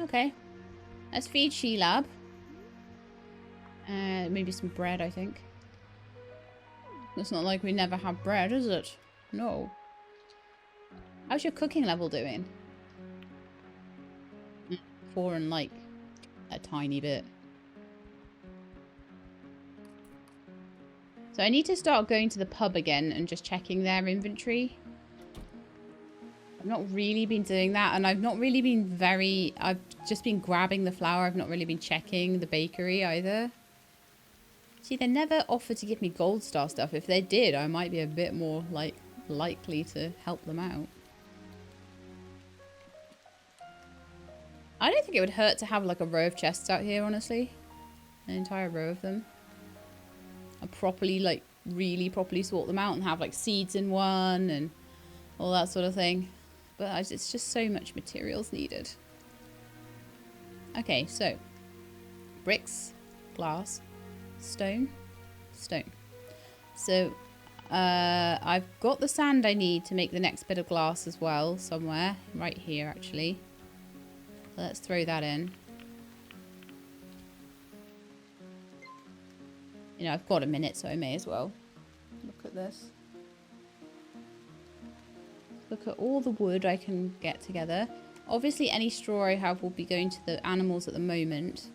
A: Okay. Let's feed She-Lab. Maybe some bread, I think. It's not like we never have bread, is it? No. How's your cooking level doing? 4 and like a tiny bit. So I need to start going to the pub again and just checking their inventory. I've not really been doing that, and I've not really been very... I've just been grabbing the flour. I've not really been checking the bakery either. See, they never offered to give me gold star stuff. If they did, I might be a bit more like likely to help them out. I don't think it would hurt to have like a row of chests out here, honestly. An entire row of them. And properly, like, really properly sort them out and have, like, seeds in one and all that sort of thing. But it's just so much materials needed. Okay, so. Bricks, glass, stone, stone. So, I've got the sand I need to make the next bit of glass as well, somewhere. Right here, actually. So let's throw that in. You know, I've got a minute, so I may as well. Look at this. Look at all the wood I can get together. Obviously, any straw I have will be going to the animals at the moment.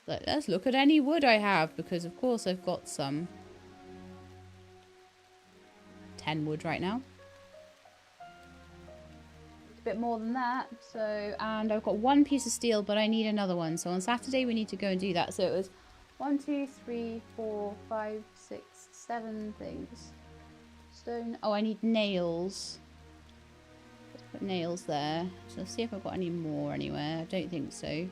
A: But let's look at any wood I have, because of course I've got some. 10 wood right now. Bit more than that, so, and I've got 1 piece of steel, but I need another one, so on Saturday we need to go and do that. So it was 1 2 3 4 5 6 7 things. Stone. Oh, I need nails. Let's put nails there. So let's see if I've got any more anywhere. I don't think so.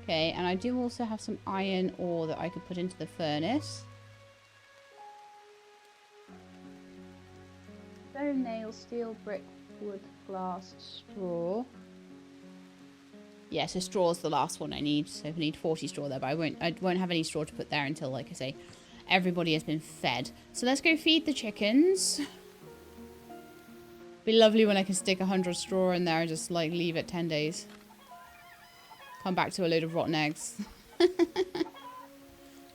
A: Okay, and I do also have some iron ore that I could put into the furnace. Stone, nails, steel, brick, wood, glass, straw. Yeah, so straw is the last one I need. So I need 40 straw there, but I won't have any straw to put there until, like I say, everybody has been fed. So let's go feed the chickens. Be lovely when I can stick 100 straw in there and just like leave it 10 days. Come back to a load of rotten eggs.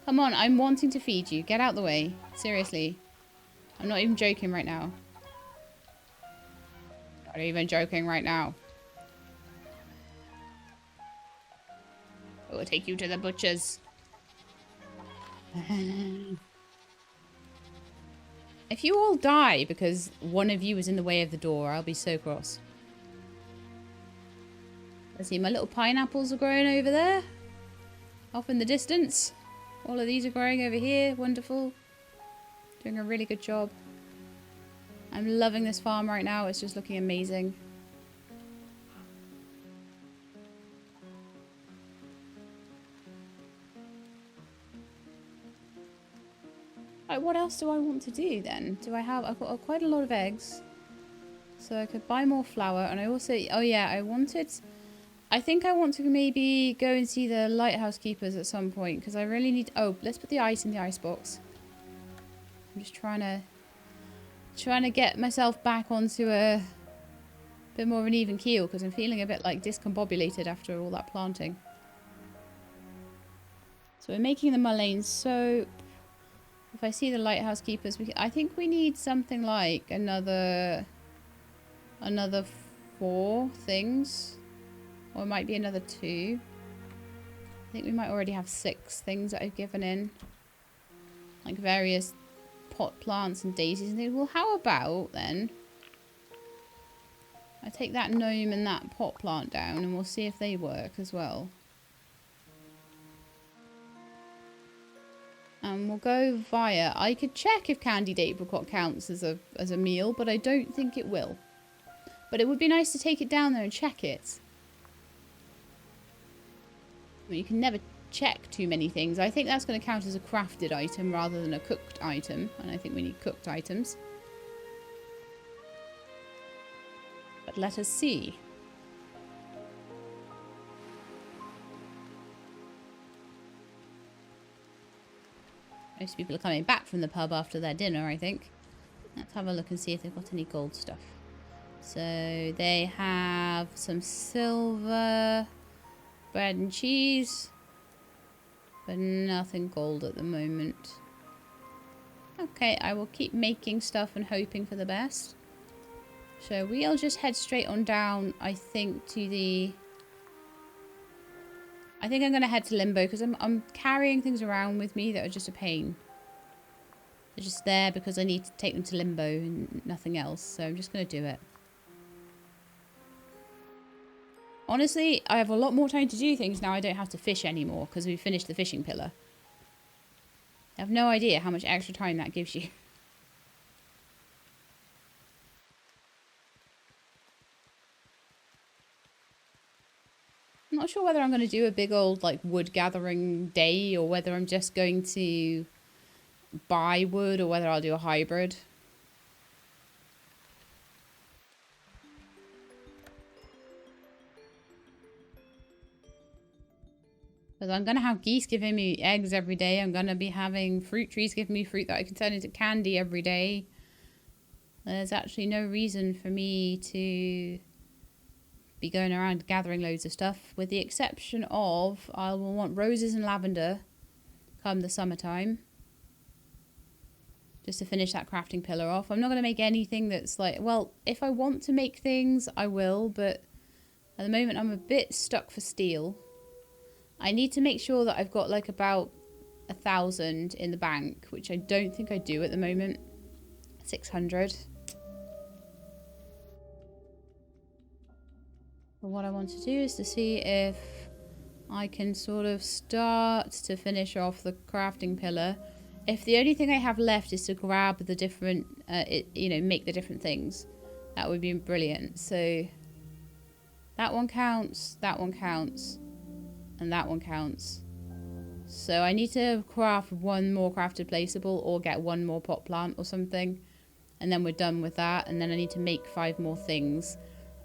A: Come on, I'm wanting to feed you. Get out the way. Seriously. I'm not even joking right now. Not even joking right now. I will take you to the butcher's. If you all die because one of you is in the way of the door, I'll be so cross. I see my little pineapples are growing over there. Off in the distance. All of these are growing over here. Wonderful. Doing a really good job. I'm loving this farm right now. It's just looking amazing. Right, what else do I want to do then? I've got quite a lot of eggs. So I could buy more flour. And I also, oh yeah, I think I want to maybe go and see the lighthouse keepers at some point. Because I really need, oh, let's put the ice in the ice box. I'm just trying to get myself back onto a bit more of an even keel. Because I'm feeling a bit like discombobulated after all that planting. So we're making the mullein soap. If I see the lighthouse keepers, I think we need something like another 4 things. Or it might be another 2. I think we might already have 6 things that I've given in. Like various pot plants and daisies and things. Well, how about then I take that gnome and that pot plant down and we'll see if they work as well. And we'll go via... I could check if candied apricot counts as a meal, but I don't think it will. But it would be nice to take it down there and check it. I mean, you can never check too many things. I think that's going to count as a crafted item rather than a cooked item. And I think we need cooked items. But let us see. Most people are coming back from the pub after their dinner, I think. Let's have a look and see if they've got any gold stuff. So they have some silver, bread and cheese, but nothing gold at the moment. Okay, I will keep making stuff and hoping for the best. So we'll just head straight on down, I think, to the... I think I'm going to head to Limbo because I'm carrying things around with me that are just a pain. They're just there because I need to take them to Limbo and nothing else. So I'm just going to do it. Honestly, I have a lot more time to do things now. I don't have to fish anymore because we finished the fishing pillar. I have no idea how much extra time that gives you. I'm not sure whether I'm going to do a big old like wood gathering day or whether I'm just going to buy wood or whether I'll do a hybrid. Because I'm going to have geese giving me eggs every day. I'm going to be having fruit trees giving me fruit that I can turn into candy every day. There's actually no reason for me to be going around gathering loads of stuff, with the exception of I will want roses and lavender come the summertime, just to finish that crafting pillar off. I'm not going to make anything that's like, well, if I want to make things I will, but at the moment I'm a bit stuck for steel. I need to make sure that I've got like about 1,000 in the bank, which I don't think I do at the moment. 600. But what I want to do is to see if I can sort of start to finish off the crafting pillar. If the only thing I have left is to grab the different, make the different things, that would be brilliant. So that one counts, and that one counts. So I need to craft one more crafted placeable or get one more pot plant or something. And then we're done with that. And then I need to make 5 more things.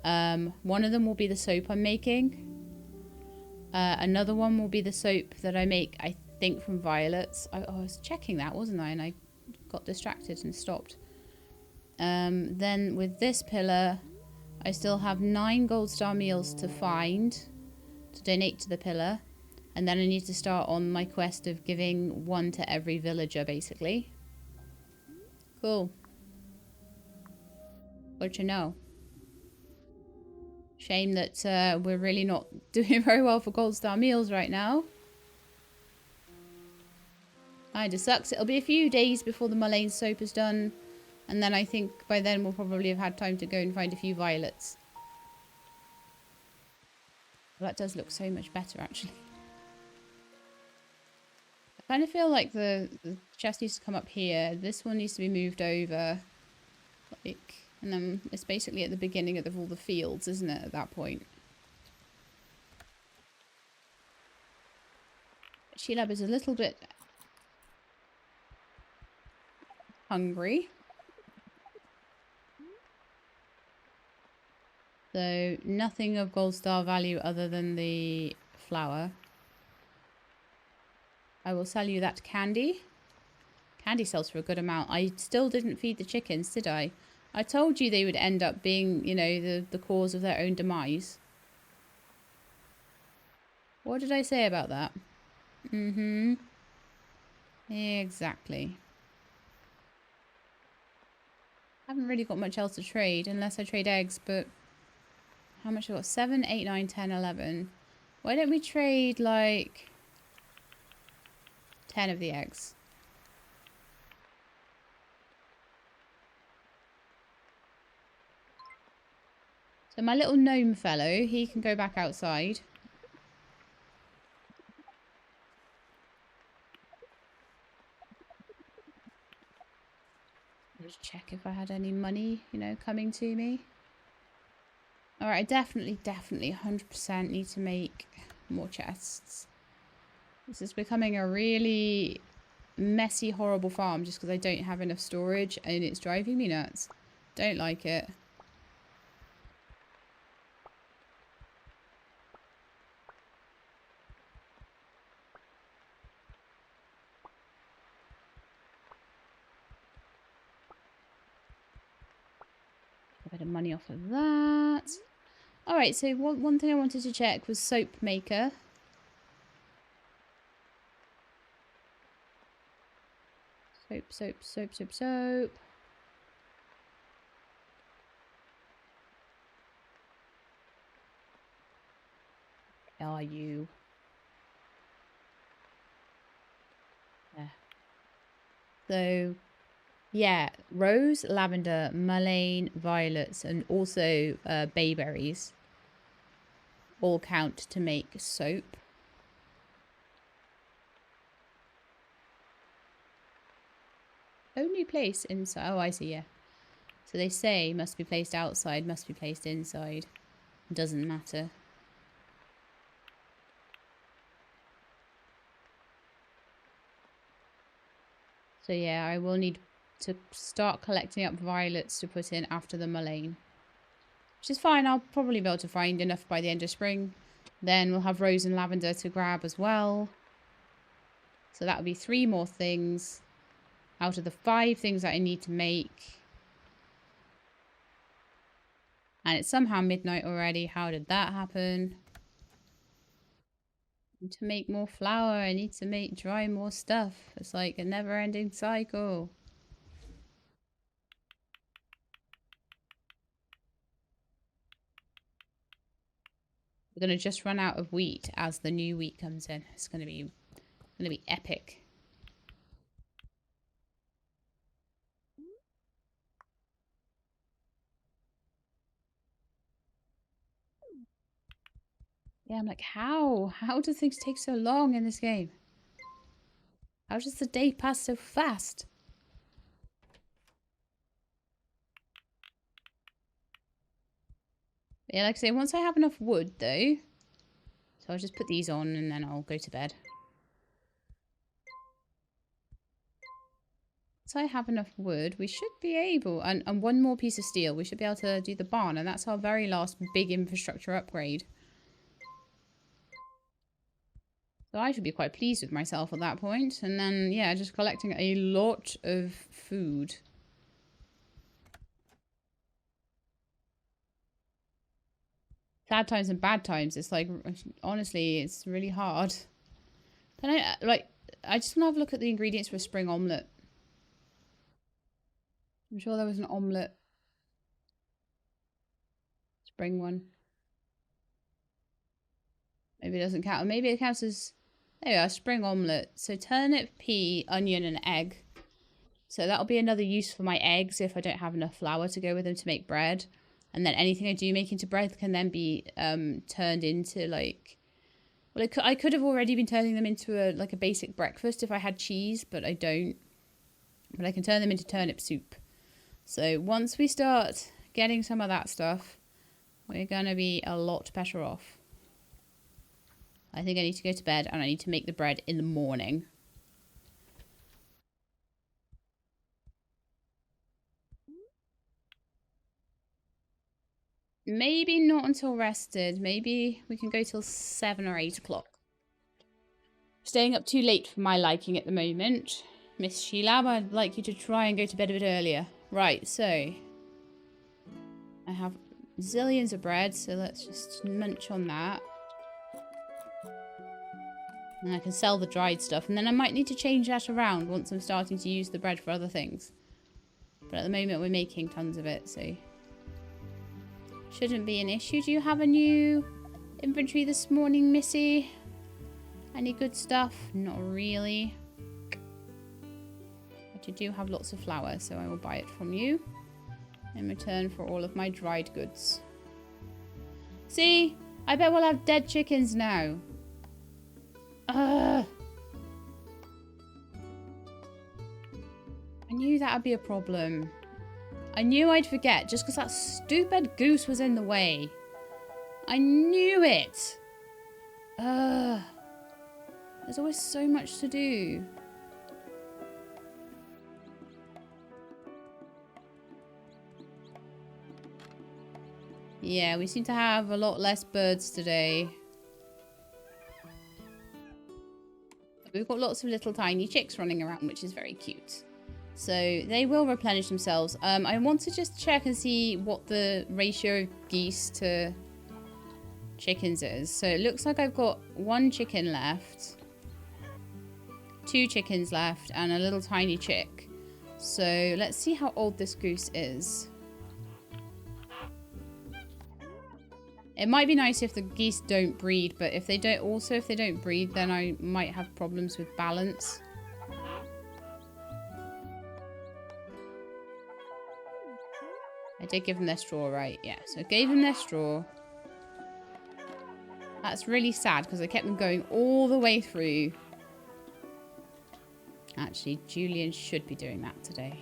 A: One of them will be the soap I'm making. Another one will be the soap that I make, I think, from violets. I was checking that, wasn't I? And I got distracted and stopped. Then with this pillar, I still have 9 gold star meals to find to donate to the pillar. And then I need to start on my quest of giving 1 to every villager, basically. Cool. What you know? Shame that we're really not doing very well for gold star meals right now. Kinda sucks. It'll be a few days before the mullein soap is done. And then I think by then we'll probably have had time to go and find a few violets. Well, that does look so much better, actually. I kind of feel like the chest needs to come up here. This one needs to be moved over. Like, and then it's basically at the beginning of all the fields, isn't it, at that point? Sheelab is a little bit hungry. So nothing of gold star value other than the flour. I will sell you that candy. Candy sells for a good amount. I still didn't feed the chickens, did I? I told you they would end up being, you know, the cause of their own demise. What did I say about that? Mm-hmm. Exactly. I haven't really got much else to trade, unless I trade eggs, but... How much have I got? 7, 8, 9, 10, 11. Why don't we trade, like... 10 of the eggs? So my little gnome fellow, he can go back outside. Just check if I had any money, you know, coming to me. Alright, I definitely 100% need to make more chests. This is becoming a really messy, horrible farm just because I don't have enough storage and it's driving me nuts. Don't like it. A bit of money off of that. Alright, so one thing I wanted to check was soap maker. Soap. Where are you? There. So, yeah, rose, lavender, mullein, violets, and also bayberries all count to make soap. Only place inside. Oh, I see, yeah. So they say must be placed outside, must be placed inside. Doesn't matter. So yeah, I will need to start collecting up violets to put in after the mullein. Which is fine, I'll probably be able to find enough by the end of spring. Then we'll have rose and lavender to grab as well. So that'll be 3 more things out of the 5 things that I need to make. And it's somehow midnight already. How did that happen? To make more flour, I need to dry more stuff. It's like a never-ending cycle. We're gonna just run out of wheat as the new wheat comes in. It's gonna be epic. Yeah, I'm like, how? How do things take so long in this game? How does the day pass so fast? Yeah, like I say, once I have enough wood, though... So I'll just put these on and then I'll go to bed. Once I have enough wood, we should be able... And 1 more piece of steel. We should be able to do the barn. And that's our very last big infrastructure upgrade. So I should be quite pleased with myself at that point. And then, yeah, just collecting a lot of food. Sad times and bad times. It's like, honestly, it's really hard. Can I, like, I just want to have a look at the ingredients for a spring omelette. I'm sure there was an omelette. Spring one. Maybe it doesn't count. Or maybe it counts as... There we are, spring omelette. So turnip, pea, onion, and egg. So that'll be another use for my eggs if I don't have enough flour to go with them to make bread. And then anything I do make into bread can then be turned into like... Well, I could have already been turning them into a basic breakfast if I had cheese, but I don't. But I can turn them into turnip soup. So once we start getting some of that stuff, we're going to be a lot better off. I think I need to go to bed and I need to make the bread in the morning. Maybe not until rested. Maybe we can go till 7 or 8 o'clock. Staying up too late for my liking at the moment. Miss Sheila, I'd like you to try and go to bed a bit earlier. Right, so I have zillions of bread, so let's just munch on that. And I can sell the dried stuff, and then I might need to change that around once I'm starting to use the bread for other things. But at the moment we're making tons of it, so shouldn't be an issue. Do you have a new inventory this morning, Missy? Any good stuff? Not really. But you do have lots of flour, so I will buy it from you in return for all of my dried goods. See? I bet we'll have dead chickens now. Ugh. I knew that would be a problem. I knew I'd forget just because that stupid goose was in the way. I knew it. Ugh. There's always so much to do. Yeah, we seem to have a lot less birds today. We've got lots of little tiny chicks running around, which is very cute. So they will replenish themselves. I want to just check and see what the ratio of geese to chickens is. So it looks like I've got 1 chicken left. 2 chickens left and a little tiny chick. So let's see how old this goose is. It might be nice if the geese don't breed, but if they don't breed, then I might have problems with balance. I did give them their straw, right? Yeah, so I gave them their straw. That's really sad because I kept them going all the way through. Actually, Julian should be doing that today.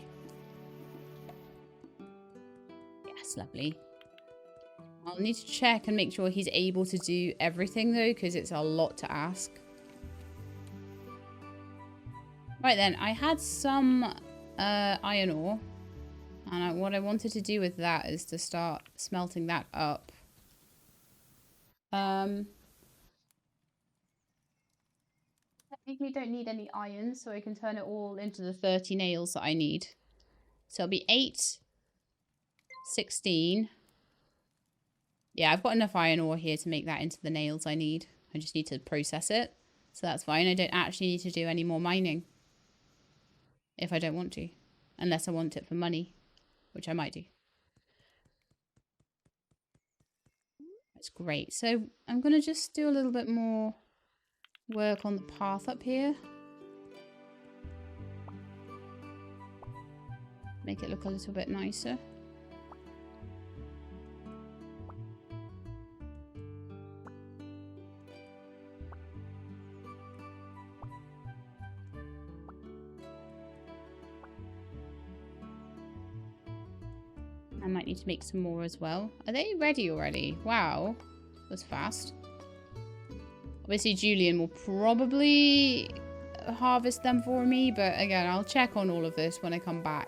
A: Yes, lovely. I'll need to check and make sure he's able to do everything though, because it's a lot to ask. Right then, I had some iron ore. And what I wanted to do with that is to start smelting that up. Technically don't need any iron, so I can turn it all into the 30 nails that I need. So it'll be 8, 16. Yeah, I've got enough iron ore here to make that into the nails I need. I just need to process it. So that's fine. I don't actually need to do any more mining. If I don't want to. Unless I want it for money. Which I might do. That's great. So I'm going to just do a little bit more work on the path up here. Make it look a little bit nicer. I might need to make some more as well. Are they ready already? Wow. That was fast. Obviously, Julian will probably harvest them for me. But again, I'll check on all of this when I come back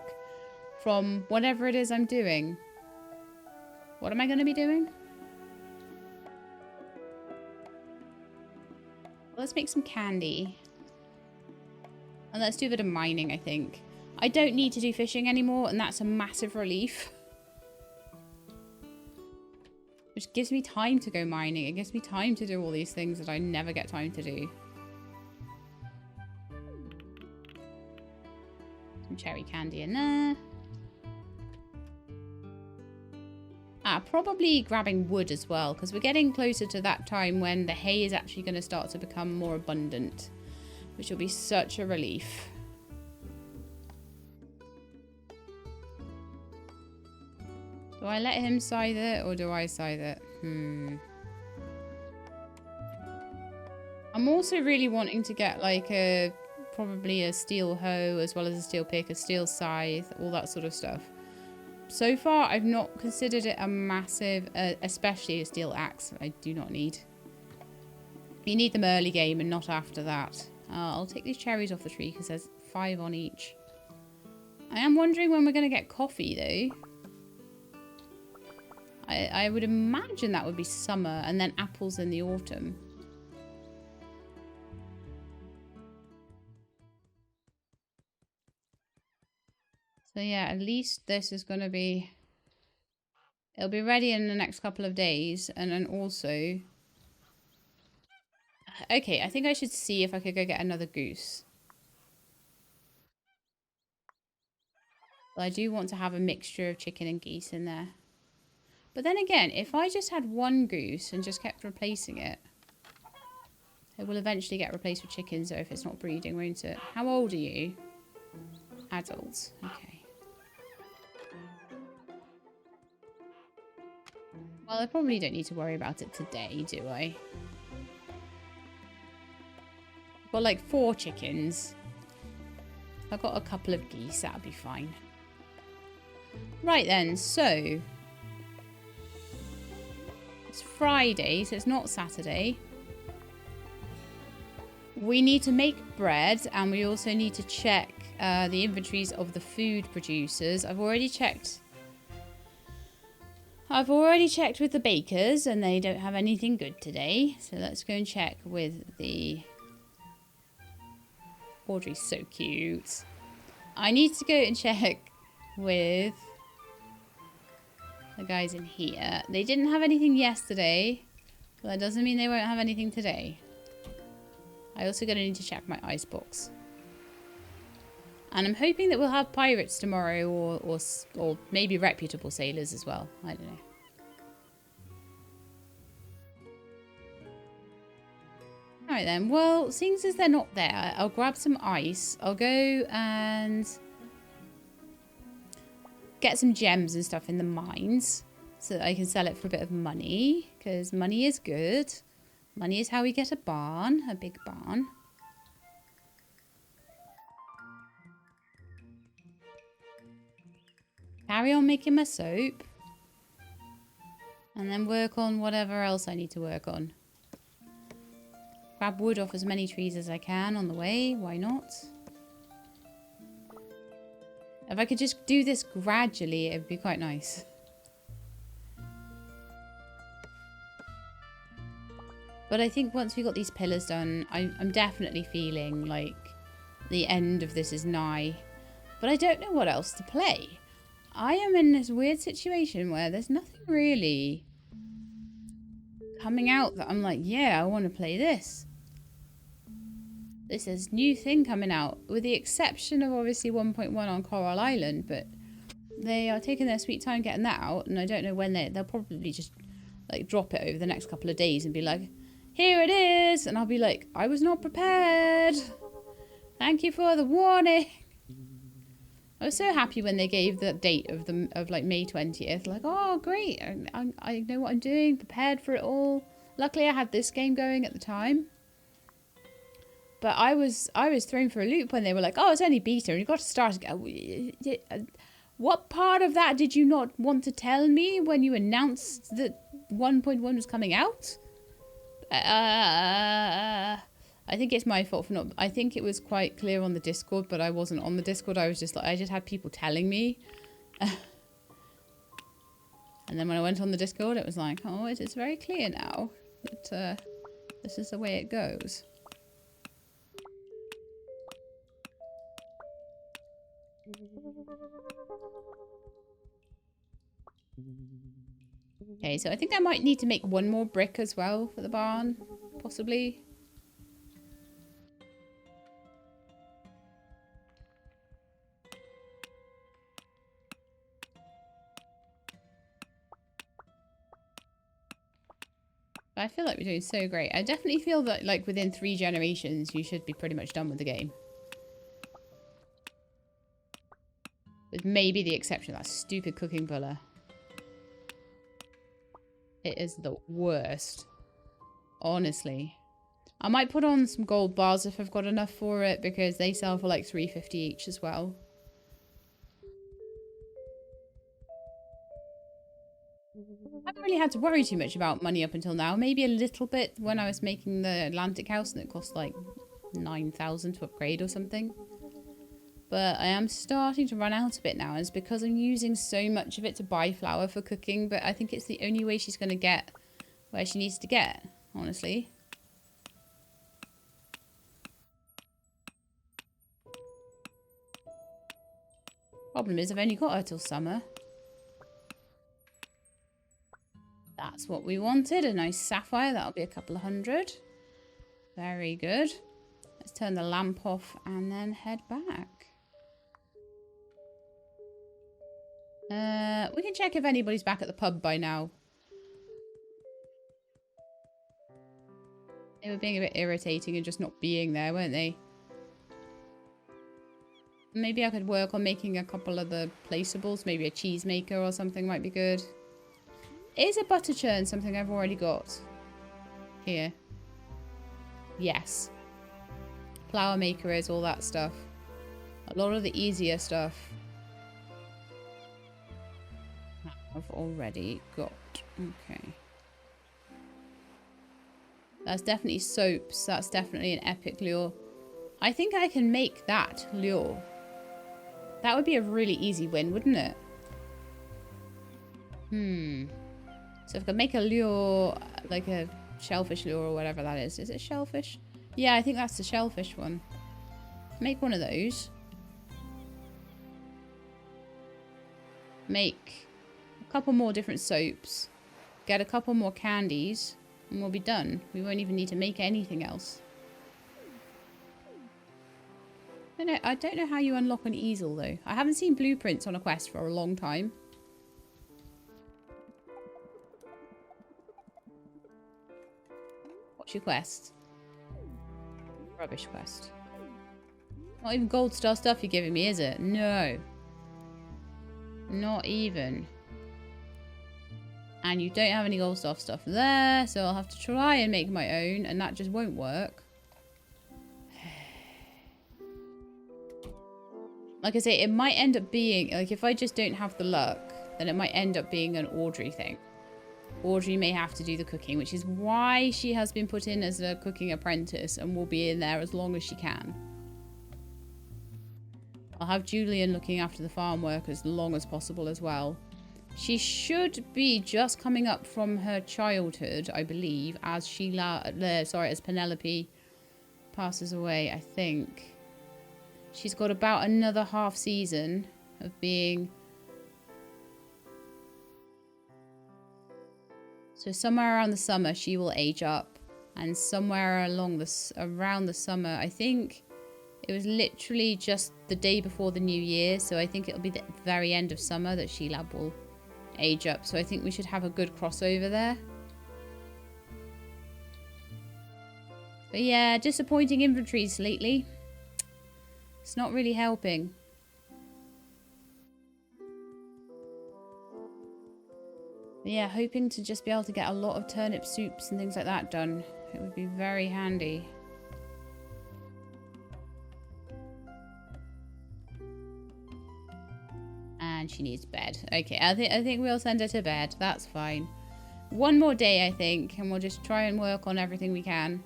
A: from whatever it is I'm doing. What am I going to be doing? Well, let's make some candy. And let's do a bit of mining, I think. I don't need to do fishing anymore, and that's a massive relief. Which gives me time to go mining. It gives me time to do all these things that I never get time to do. Some cherry candy in there. Probably grabbing wood as well, because we're getting closer to that time when the hay is actually going to start to become more abundant. Which will be such a relief. Do I let him scythe it or do I scythe it? I'm also really wanting to get like probably a steel hoe as well as a steel pick, a steel scythe, all that sort of stuff. So far, I've not considered it a massive, especially a steel axe. I do not need. You need them early game and not after that. I'll take these cherries off the tree because there's 5 on each. I am wondering when we're going to get coffee though. I would imagine that would be summer and then apples in the autumn. So yeah, at least this is going to be... It'll be ready in the next couple of days. And then also... Okay, I think I should see if I could go get another goose. But I do want to have a mixture of chicken and geese in there. But then again, if I just had one goose and just kept replacing it, it will eventually get replaced with chickens, though, if it's not breeding, won't it? How old are you? Adults. Okay. Well, I probably don't need to worry about it today, do I? I've got like 4 chickens. I've got a couple of geese, that'll be fine. Right then, so... It's Friday, so it's not Saturday. We need to make bread, and we also need to check the inventories of the food producers. I've already checked with the bakers, and they don't have anything good today. So let's go and check with the... Audrey's so cute. I need to go and check with the guys in here. They didn't have anything yesterday, but that doesn't mean they won't have anything today. I also gonna need to check my icebox. And I'm hoping that we'll have pirates tomorrow, or maybe reputable sailors as well. I don't know. Alright then, well, seeing as they're not there, I'll grab some ice. I'll go and get some gems and stuff in the mines so that I can sell it for a bit of money, because money is good. Money is how we get a barn, a big barn. Carry on making my soap. And then work on whatever else I need to work on. Grab wood off as many trees as I can on the way. Why not? If I could just do this gradually, it would be quite nice. But I think once we got these pillars done, I'm definitely feeling like the end of this is nigh. But I don't know what else to play. I am in this weird situation where there's nothing really coming out that I'm like, yeah, I want to play this. This is new thing coming out, with the exception of obviously 1.1 on Coral Island, but they are taking their sweet time getting that out, and I don't know when they'll probably just like drop it over the next couple of days and be like, here it is, and I'll be like, I was not prepared. Thank you for the warning. I was so happy when they gave the date of like May 20th. Like, oh great, I know what I'm doing, prepared for it all. Luckily I had this game going at the time. But I was thrown for a loop when they were like, oh, it's only beta and you've got to start again. What part of that did you not want to tell me when you announced that 1.1 was coming out? I think it's my fault for not... I think it was quite clear on the Discord, but I wasn't on the Discord. I was just like... I just had people telling me. And then when I went on the Discord, it was like, oh, it is very clear now that this is the way it goes. Okay, so I think I might need to make one more brick as well for the barn, possibly. But I feel like we're doing so great. I definitely feel that like within 3 generations, you should be pretty much done with the game. With maybe the exception of that stupid cooking puller. It is the worst. Honestly. I might put on some gold bars if I've got enough for it, because they sell for like $3.50 each as well. I haven't really had to worry too much about money up until now. Maybe a little bit when I was making the Atlantic house and it cost like 9,000 to upgrade or something. But I am starting to run out a bit now. And it's because I'm using so much of it to buy flour for cooking. But I think it's the only way she's going to get where she needs to get, honestly. Problem is, I've only got her till summer. That's what we wanted. A nice sapphire. That'll be a couple of hundred. Very good. Let's turn the lamp off and then head back. We can check if anybody's back at the pub by now. They were being a bit irritating and just not being there, weren't they? Maybe I could work on making a couple of the placeables. Maybe a cheese maker or something might be good. Is a butter churn something I've already got? Here. Yes. Flour maker is all that stuff. A lot of the easier stuff I've already got. Okay. That's definitely soaps. That's definitely an epic lure. I think I can make that lure. That would be a really easy win, wouldn't it? So if I could make a lure, like a shellfish lure or whatever that is. Is it shellfish? Yeah, I think that's the shellfish one. Make one of those. Make a couple more different soaps. Get a couple more candies. And we'll be done. We won't even need to make anything else. I don't know how you unlock an easel, though. I haven't seen blueprints on a quest for a long time. What's your quest? Rubbish quest. Not even gold star stuff you're giving me, is it? No. Not even. And you don't have any gold star stuff there, so I'll have to try and make my own, and that just won't work. Like I say, it might end up being, like, if I just don't have the luck, then it might end up being an Audrey thing. Audrey may have to do the cooking, which is why she has been put in as a cooking apprentice and will be in there as long as she can. I'll have Julian looking after the farm work as long as possible as well. She should be just coming up from her childhood, I believe, as as Penelope passes away, I think. She's got about another half season of being... So somewhere around the summer, she will age up. And somewhere around the summer, I think it was literally just the day before the new year. So I think it'll be the very end of summer that Sheilab will age up. So I think we should have a good crossover there. But yeah, disappointing inventories lately. It's not really helping. But yeah, hoping to just be able to get a lot of turnip soups and things like that done. It would be very handy. And she needs bed. Okay, I think we'll send her to bed. That's fine. One more day, I think, and we'll just try and work on everything we can.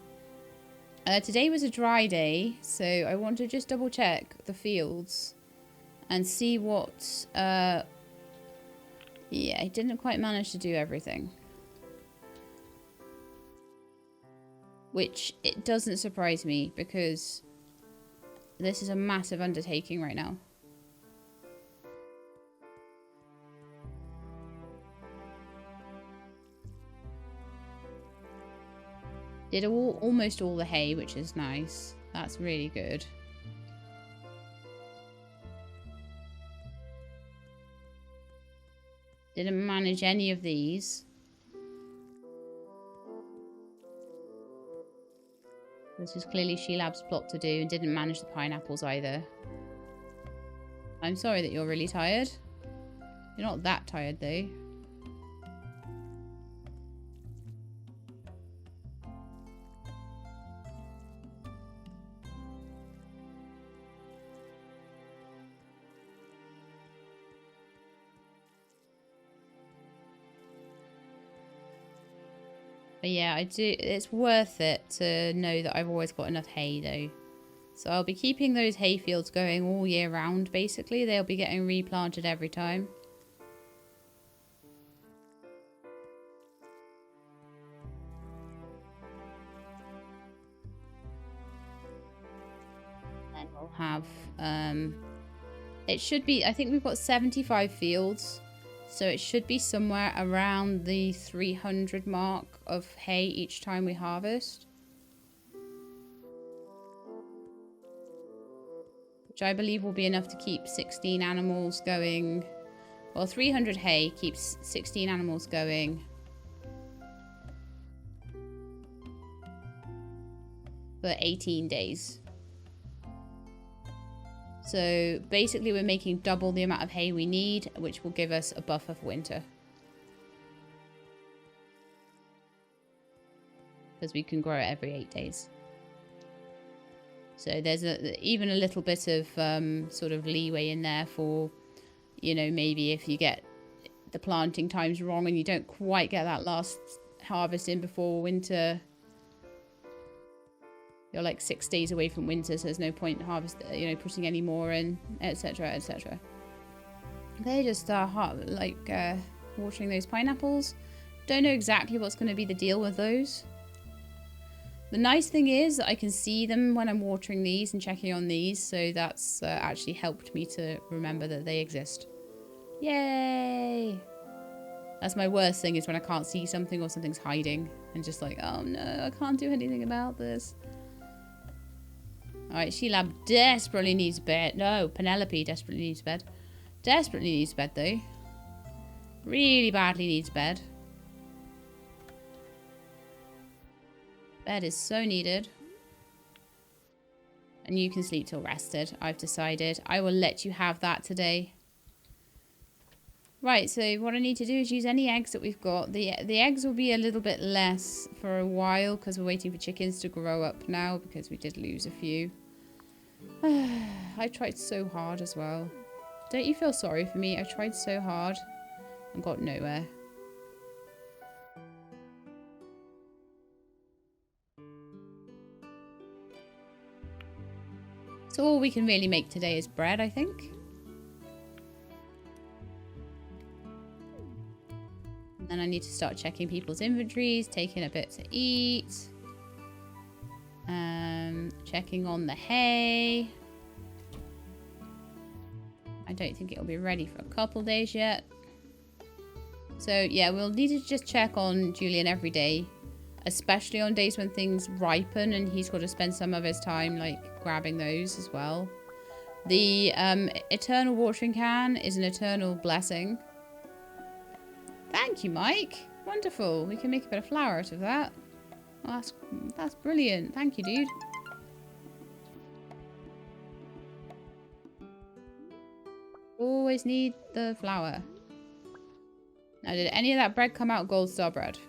A: Today was a dry day, so I want to just double check the fields and see what... yeah, he didn't quite manage to do everything. Which, it doesn't surprise me, because this is a massive undertaking right now. Did almost all the hay, which is nice. That's really good. Didn't manage any of these. This is clearly Sheilab's plot to do, and didn't manage the pineapples either. I'm sorry that you're really tired. You're not that tired though. But yeah, I do. It's worth it to know that I've always got enough hay though. So I'll be keeping those hay fields going all year round basically. They'll be getting replanted every time. And we'll have it should be, I think we've got 75 fields. So it should be somewhere around the 300 mark of hay each time we harvest. Which I believe will be enough to keep 16 animals going. Well, 300 hay keeps 16 animals going for 18 days. So basically we're making double the amount of hay we need, which will give us a buffer for winter. Because we can grow it every 8 days. So there's even a little bit of sort of leeway in there for, you know, maybe if you get the planting times wrong and you don't quite get that last harvest in before winter. You're like 6 days away from winter, so there's no point putting any more in, etc., etc. They just are watering those pineapples. Don't know exactly what's going to be the deal with those. The nice thing is that I can see them when I'm watering these and checking on these, so that's actually helped me to remember that they exist. Yay! That's my worst thing, is when I can't see something or something's hiding and just like, oh no, I can't do anything about this. Alright, Sheila desperately needs bed. No, Penelope desperately needs bed. Desperately needs bed though. Really badly needs bed. Bed is so needed. And you can sleep till rested, I've decided. I will let you have that today. Right, so what I need to do is use any eggs that we've got. The eggs will be a little bit less for a while because we're waiting for chickens to grow up now, because we did lose a few. I tried so hard as well. Don't you feel sorry for me? I tried so hard and got nowhere. So all we can really make today is bread, I think. And then I need to start checking people's inventories, taking a bit to eat. Checking on the hay. I don't think it'll be ready for a couple days yet. So yeah, we'll need to just check on Julian every day. Especially on days when things ripen and he's got to spend some of his time like grabbing those as well. The eternal watering can is an eternal blessing. Thank you, Mike. Wonderful. We can make a bit of flour out of that. Oh, that's brilliant. Thank you, dude. Always need the flour. Now, did any of that bread come out gold star bread?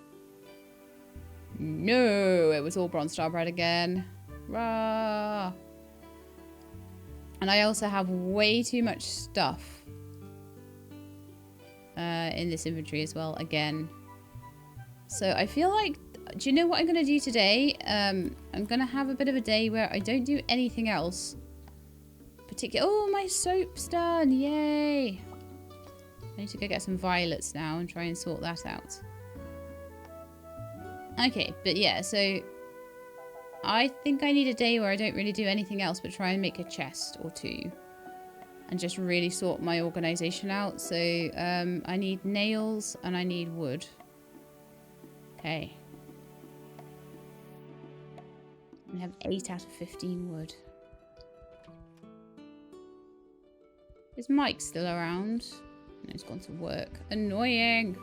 A: No, it was all bronze star bread again. Rah! And I also have way too much stuff in this inventory as well, again. So I feel like, do you know what I'm going to do today? I'm going to have a bit of a day where I don't do anything else. Oh, my soap's done. Yay. I need to go get some violets now and try and sort that out. Okay, but yeah, so I think I need a day where I don't really do anything else but try and make a chest or two. And just really sort my organisation out. So I need nails and I need wood. Okay. I have 8 out of 15 wood. Is Mike still around? No, he's gone to work. Annoying.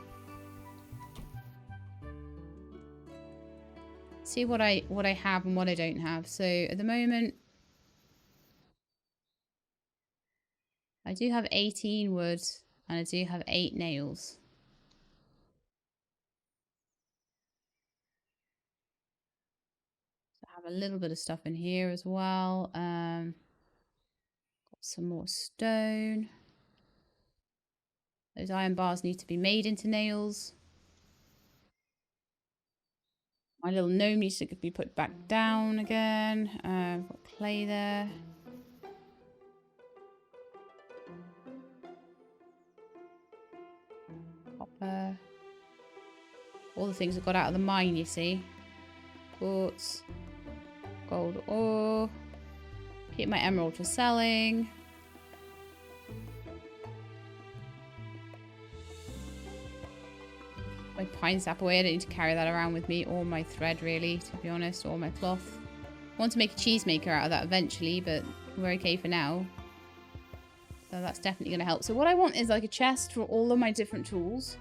A: See what I have and what I don't have. So at the moment, I do have 18 wood and I do have 8 nails. So I have a little bit of stuff in here as well. Got some more stone. Those iron bars need to be made into nails. My little gnome needs to be put back down again. Got clay there. Copper. All the things I got out of the mine, you see. Quartz. Gold ore. Keep my emerald for selling. My pine sap away. I don't need to carry that around with me. Or my thread, really, to be honest. Or my cloth. I want to make a cheesemaker out of that eventually, but we're okay for now. So that's definitely going to help. So what I want is like a chest for all of my different tools.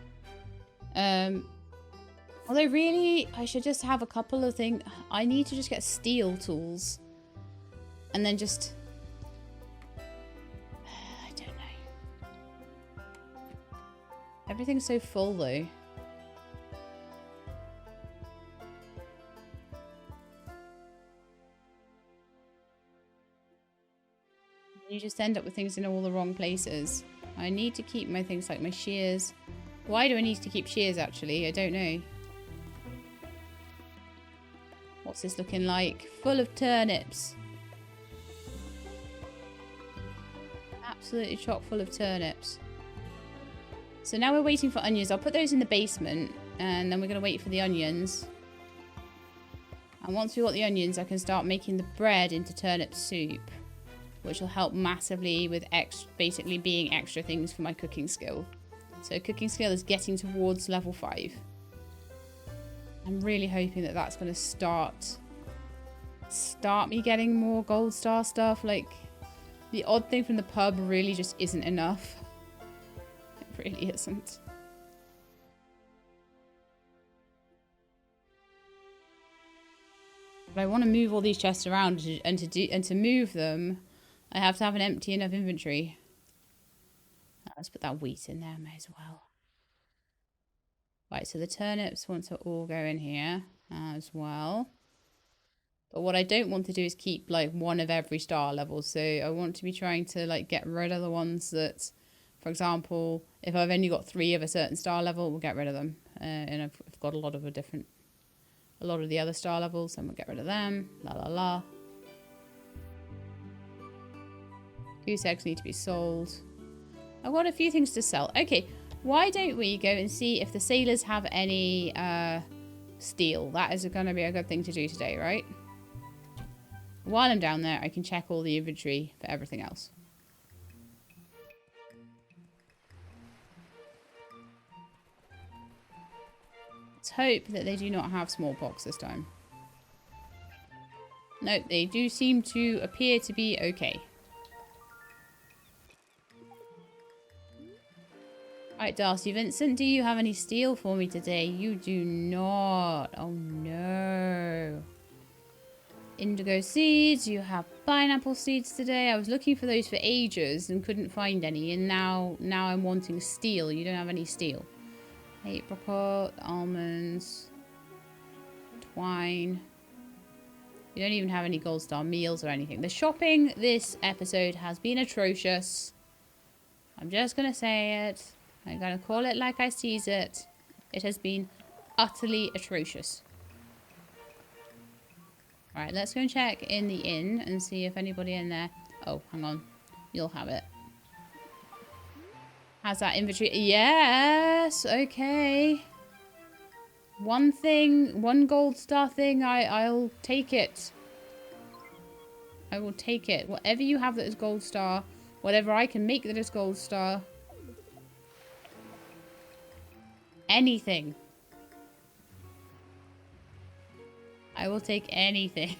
A: Although really, I should just have a couple of things. I need to just get steel tools. And then just... I don't know. Everything's so full though. You just end up with things in all the wrong places. I need to keep my things like my shears. Why do I need to keep shears actually? I don't know. What's this looking like? Full of turnips. Absolutely chock full of turnips. So now we're waiting for onions. I'll put those in the basement and then we're going to wait for the onions. And once we've got the onions, I can start making the bread into turnip soup, which will help massively with basically being extra things for my cooking skill. So cooking skill is getting towards level 5. I'm really hoping that that's going to start me getting more gold star stuff. Like, the odd thing from the pub really just isn't enough. It really isn't. But I want to move all these chests around, and to move them, I have to have an empty enough inventory. Let's put that wheat in there, may as well. Right, so the turnips want to all go in here as well. But what I don't want to do is keep like one of every star level. So I want to be trying to like get rid of the ones that, for example, if I've only got 3 of a certain star level, we'll get rid of them. And I've got a lot of the other star levels, and we'll get rid of them. La la la. Goose eggs need to be sold. I've got a few things to sell. Okay, why don't we go and see if the sailors have any steel? That is going to be a good thing to do today, right? While I'm down there, I can check all the inventory for everything else. Let's hope that they do not have smallpox this time. Nope, they do seem to appear to be okay. Right, Darcy Vincent, do you have any steel for me today? You do not. Oh no. Indigo seeds, you have pineapple seeds today. I was looking for those for ages and couldn't find any, and now I'm wanting steel. You don't have any steel. Apricot, almonds, twine. You don't even have any gold star meals or anything. The shopping this episode has been atrocious. I'm just gonna say it. I'm gonna call it like I sees it. It has been utterly atrocious. Alright, let's go and check in the inn and see if anybody in there... Oh, hang on. You'll have it. Has that inventory? Yes! Okay. One thing, one gold star thing, I'll take it. I will take it. Whatever you have that is gold star, whatever I can make that is gold star. Anything. I will take anything.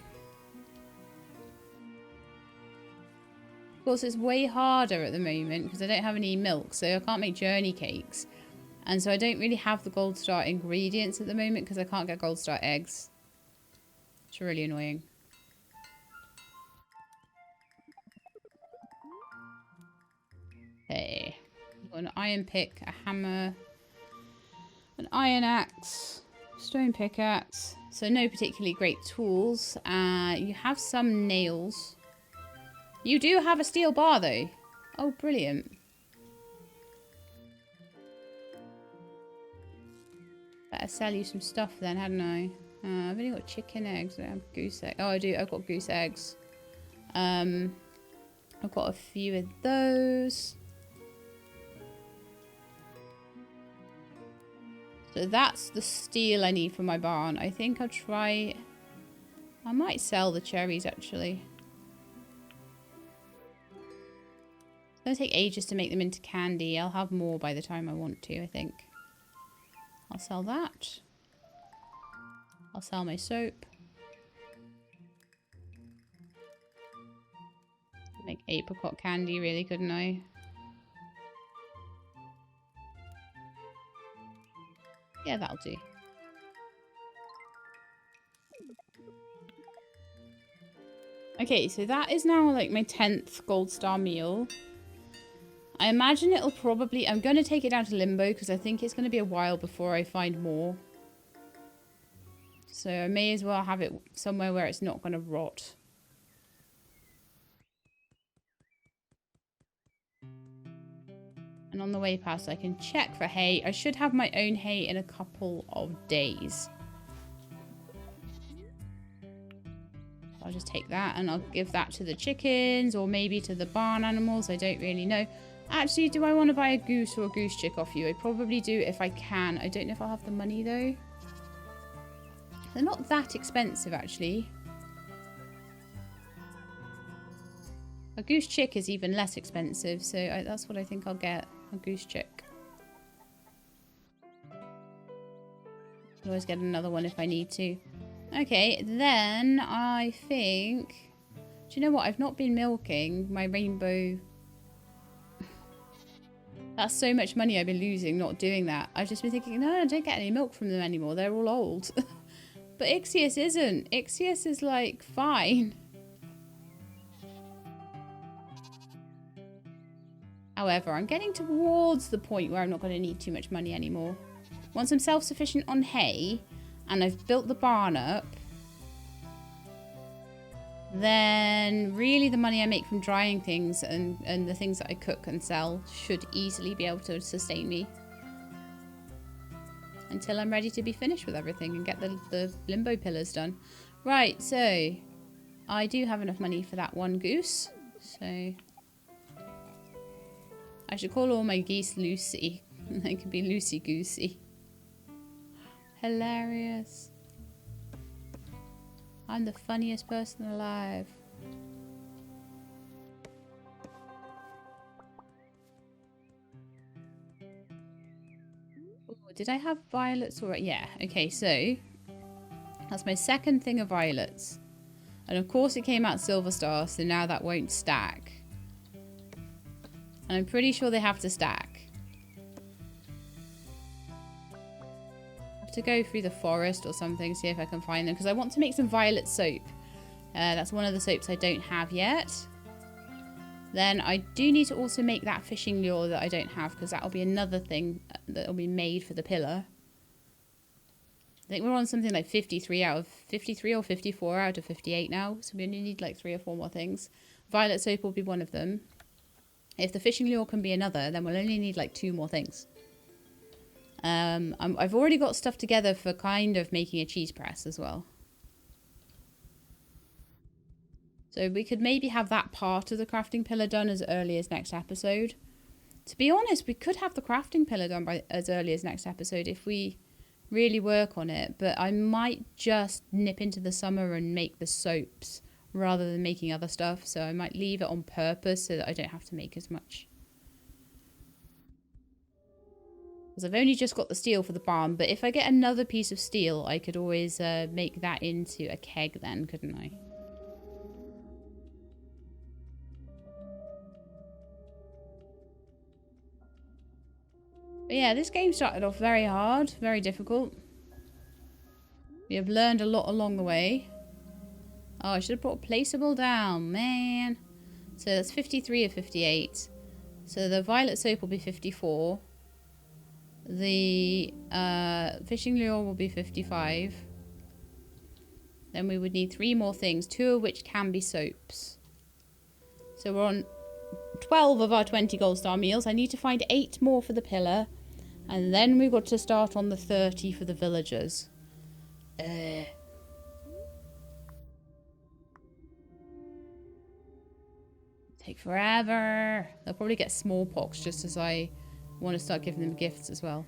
A: Of course, it's way harder at the moment because I don't have any milk, so I can't make journey cakes. And so I don't really have the gold star ingredients at the moment because I can't get gold star eggs. It's really annoying. Okay. I've got an iron pick, a hammer, an iron axe, stone pickaxe. So no particularly great tools. You have some nails. You do have a steel bar though. Oh, brilliant. Better sell you some stuff then, hadn't I? I've only got chicken eggs. I don't have goose eggs. Oh, I do. I've got goose eggs. I've got a few of those. So that's the steel I need for my barn. I think I'll try... I might sell the cherries, actually. It's going to take ages to make them into candy. I'll have more by the time I want to, I think. I'll sell that. I'll sell my soap. Make apricot candy, really, couldn't I? Yeah, that'll do. Okay, so that is now like my 10th gold star meal. I imagine it'll probably... I'm going to take it down to limbo because I think it's going to be a while before I find more. So I may as well have it somewhere where it's not going to rot. And on the way past I can check for hay. I should have my own hay in a couple of days. I'll just take that and I'll give that to the chickens or maybe to the barn animals. I don't really know. Actually, do I want to buy a goose or a goose chick off you? I probably do if I can. I don't know if I'll have the money though. They're not that expensive actually. A goose chick is even less expensive, so that's what I think I'll get. A goose chick. I'll always get another one if I need to. Okay, then I think... Do you know what? I've not been milking my rainbow... That's so much money I've been losing not doing that. I've just been thinking, no, I don't get any milk from them anymore. They're all old. But Ixius isn't. Ixius is like fine. However, I'm getting towards the point where I'm not going to need too much money anymore. Once I'm self-sufficient on hay and I've built the barn up, then really the money I make from drying things and the things that I cook and sell should easily be able to sustain me. Until I'm ready to be finished with everything and get the limbo pillars done. Right, so I do have enough money for that one goose. So I should call all my geese Lucy. They could be Lucy Goosey. Hilarious. I'm the funniest person alive. Ooh, did I have violets already? Yeah, okay, so that's my second thing of violets. And of course it came out silver star, so now that won't stack. And I'm pretty sure they have to stack. I have to go through the forest or something, see if I can find them. Because I want to make some violet soap. That's one of the soaps I don't have yet. Then I do need to also make that fishing lure that I don't have. Because that will be another thing that will be made for the pillar. I think we're on something like 53 out of 53 or 54 out of 58 now. So we only need like 3 or 4 more things. Violet soap will be one of them. If the fishing lure can be another, then we'll only need like 2 more things. I've already got stuff together for kind of making a cheese press as well. So we could maybe have that part of the crafting pillar done as early as next episode. To be honest, we could have the crafting pillar done by as early as next episode if we really work on it. But I might just nip into the summer and make the soaps rather than making other stuff, so I might leave it on purpose so that I don't have to make as much. Because I've only just got the steel for the barn, but if I get another piece of steel, I could always make that into a keg then, couldn't I? But yeah, this game started off very hard, very difficult. We have learned a lot along the way. Oh, I should have brought placeable down, man. So that's 53 of 58. So the violet soap will be 54. The fishing lure will be 55. Then we would need 3 more things, 2 of which can be soaps. So we're on 12 of our 20 gold star meals. I need to find 8 more for the pillar. And then we've got to start on the 30 for the villagers. Take forever. They'll probably get smallpox just as I want to start giving them gifts as well.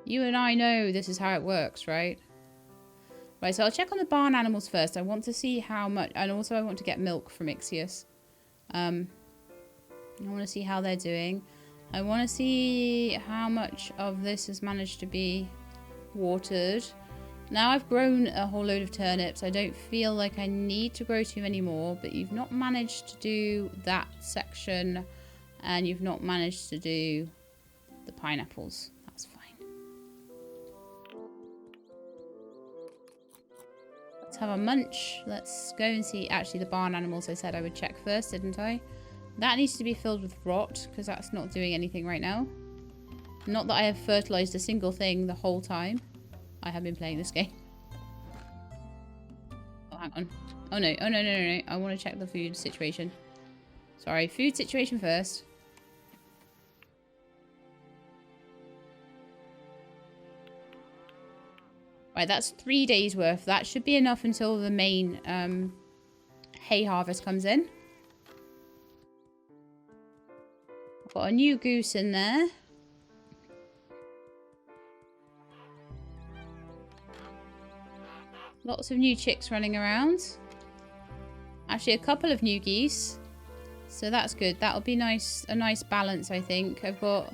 A: You and I know this is how it works, right? Right, so I'll check on the barn animals first. I want to see how much, and also I want to get milk from Ixius. I want to see how they're doing. I want to see how much of this has managed to be watered. Now I've grown a whole load of turnips. I don't feel like I need to grow too many more, but you've not managed to do that section, and you've not managed to do the pineapples. That's fine. Let's have a munch. Let's go and see. Actually, the barn animals I said I would check first, didn't I? That needs to be filled with rot, because that's not doing anything right now. Not that I have fertilized a single thing the whole time I have been playing this game. Oh, hang on. Oh, no. Oh, no. I want to check the food situation. Sorry, food situation first. Right, that's 3 days worth. That should be enough until the main hay harvest comes in. I've got a new goose in there. Lots of new chicks running around. Actually, a couple of new geese. So that's good. That'll be nice. A nice balance, I think. I've got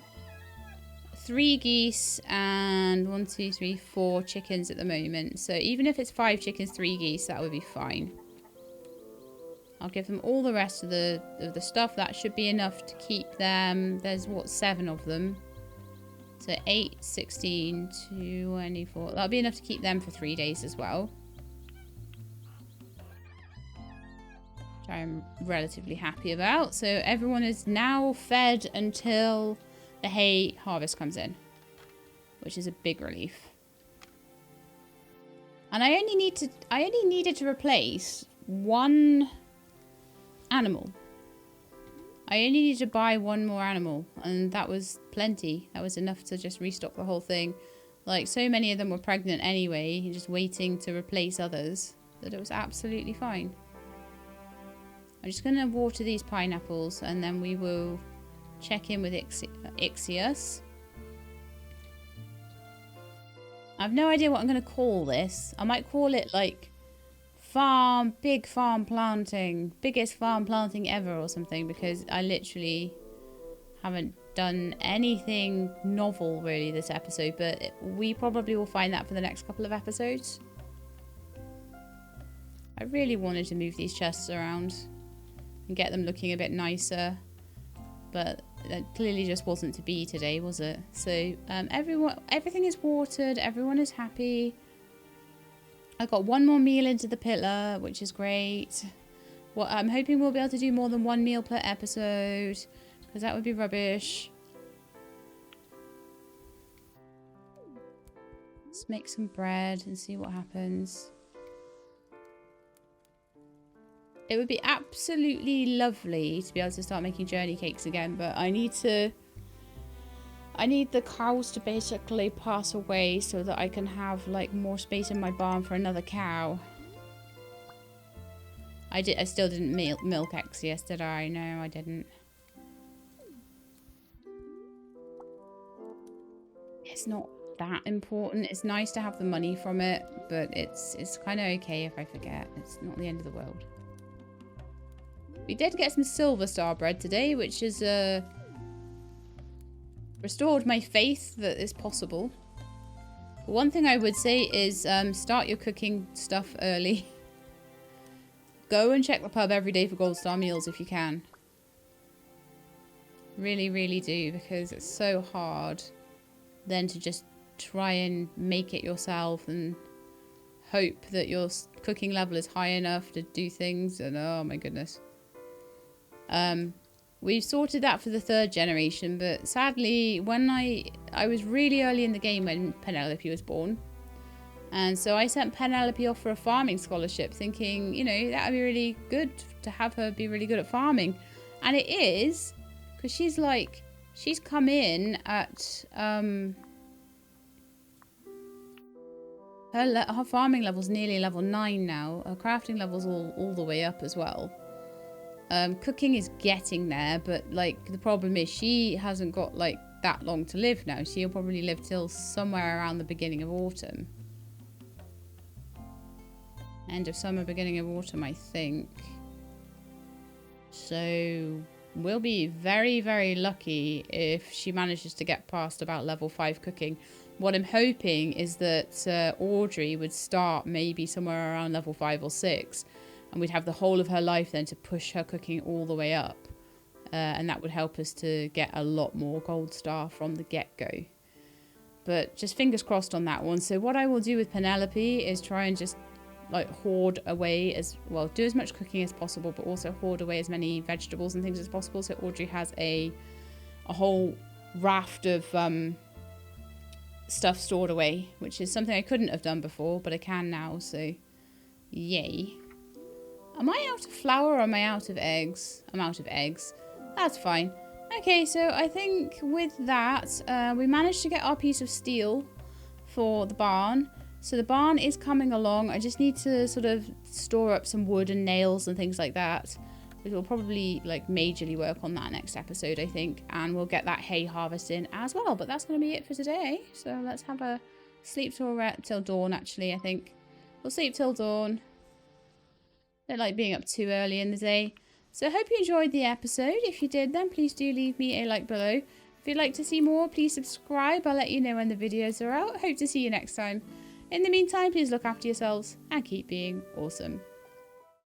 A: 3 geese and 1, 2, 3, 4 chickens at the moment. So even if it's 5 chickens, 3 geese, that would be fine. I'll give them all the rest of the stuff. That should be enough to keep them. There's, what, 7 of them. So 8, 16, 24. That'll be enough to keep them for 3 days as well. Which I'm relatively happy about. So everyone is now fed until the hay harvest comes in, which is a big relief. And I only needed to replace 1 animal. I only needed to buy 1 more animal, and that was plenty. That was enough to just restock the whole thing. Like, so many of them were pregnant anyway, just waiting to replace others, that it was absolutely fine. I'm just going to water these pineapples, and then we will check in with Ixius. I have no idea what I'm going to call this. I might call it, like, big farm planting, biggest farm planting ever or something, because I literally haven't done anything novel really this episode, but we probably will find that for the next couple of episodes. I really wanted to move these chests around and get them looking a bit nicer, but that clearly just wasn't to be today, was it? So everything is watered, everyone is happy. I got 1 more meal into the pillar, which is great. Well, I'm hoping we'll be able to do more than 1 meal per episode, because that would be rubbish. Let's make some bread and see what happens. It would be absolutely lovely to be able to start making journey cakes again, but I need the cows to basically pass away so that I can have, like, more space in my barn for another cow. I still didn't milk Ixius, did I? No, I didn't. It's not that important. It's nice to have the money from it, but it's kind of okay if I forget. It's not the end of the world. We did get some silver star bread today, which is restored my faith that it's possible. But one thing I would say is start your cooking stuff early. Go and check the pub every day for gold star meals if you can. Really, really do, because it's so hard then to just try and make it yourself and hope that your cooking level is high enough to do things, and oh my goodness. We've sorted that for the 3rd generation, but sadly, when I was really early in the game when Penelope was born, and so I sent Penelope off for a farming scholarship, thinking, you know, that would be really good to have her be really good at farming, and it is, because she's come in at Her farming level's nearly level 9 now. Her crafting level's all the way up as well. Cooking is getting there, but like the problem is she hasn't got like that long to live now. She'll probably live till somewhere around the beginning of autumn. End of summer, beginning of autumn, I think. So we'll be very, very lucky if she manages to get past about level 5 cooking. What I'm hoping is that Audrey would start maybe somewhere around level 5 or 6. And we'd have the whole of her life then to push her cooking all the way up. And that would help us to get a lot more gold star from the get-go. But just fingers crossed on that one. So what I will do with Penelope is try and just like hoard away as well, do as much cooking as possible, but also hoard away as many vegetables and things as possible. So Audrey has a whole raft of stuff stored away, which is something I couldn't have done before, but I can now. So yay. Am I out of flour or am I out of eggs? I'm out of eggs. That's fine. Okay, so I think with that, we managed to get our piece of steel for the barn. So the barn is coming along. I just need to sort of store up some wood and nails and things like that. We'll probably like majorly work on that next episode, I think. And we'll get that hay harvest in as well. But that's going to be it for today. So let's have a sleep till dawn, actually, I think. We'll sleep till dawn. Don't like being up too early in the day. So I hope you enjoyed the episode. If you did, then please do leave me a like below. If you'd like to see more, please subscribe. I'll let you know when the videos are out. Hope to see you next time. In the meantime, please look after yourselves and keep being awesome.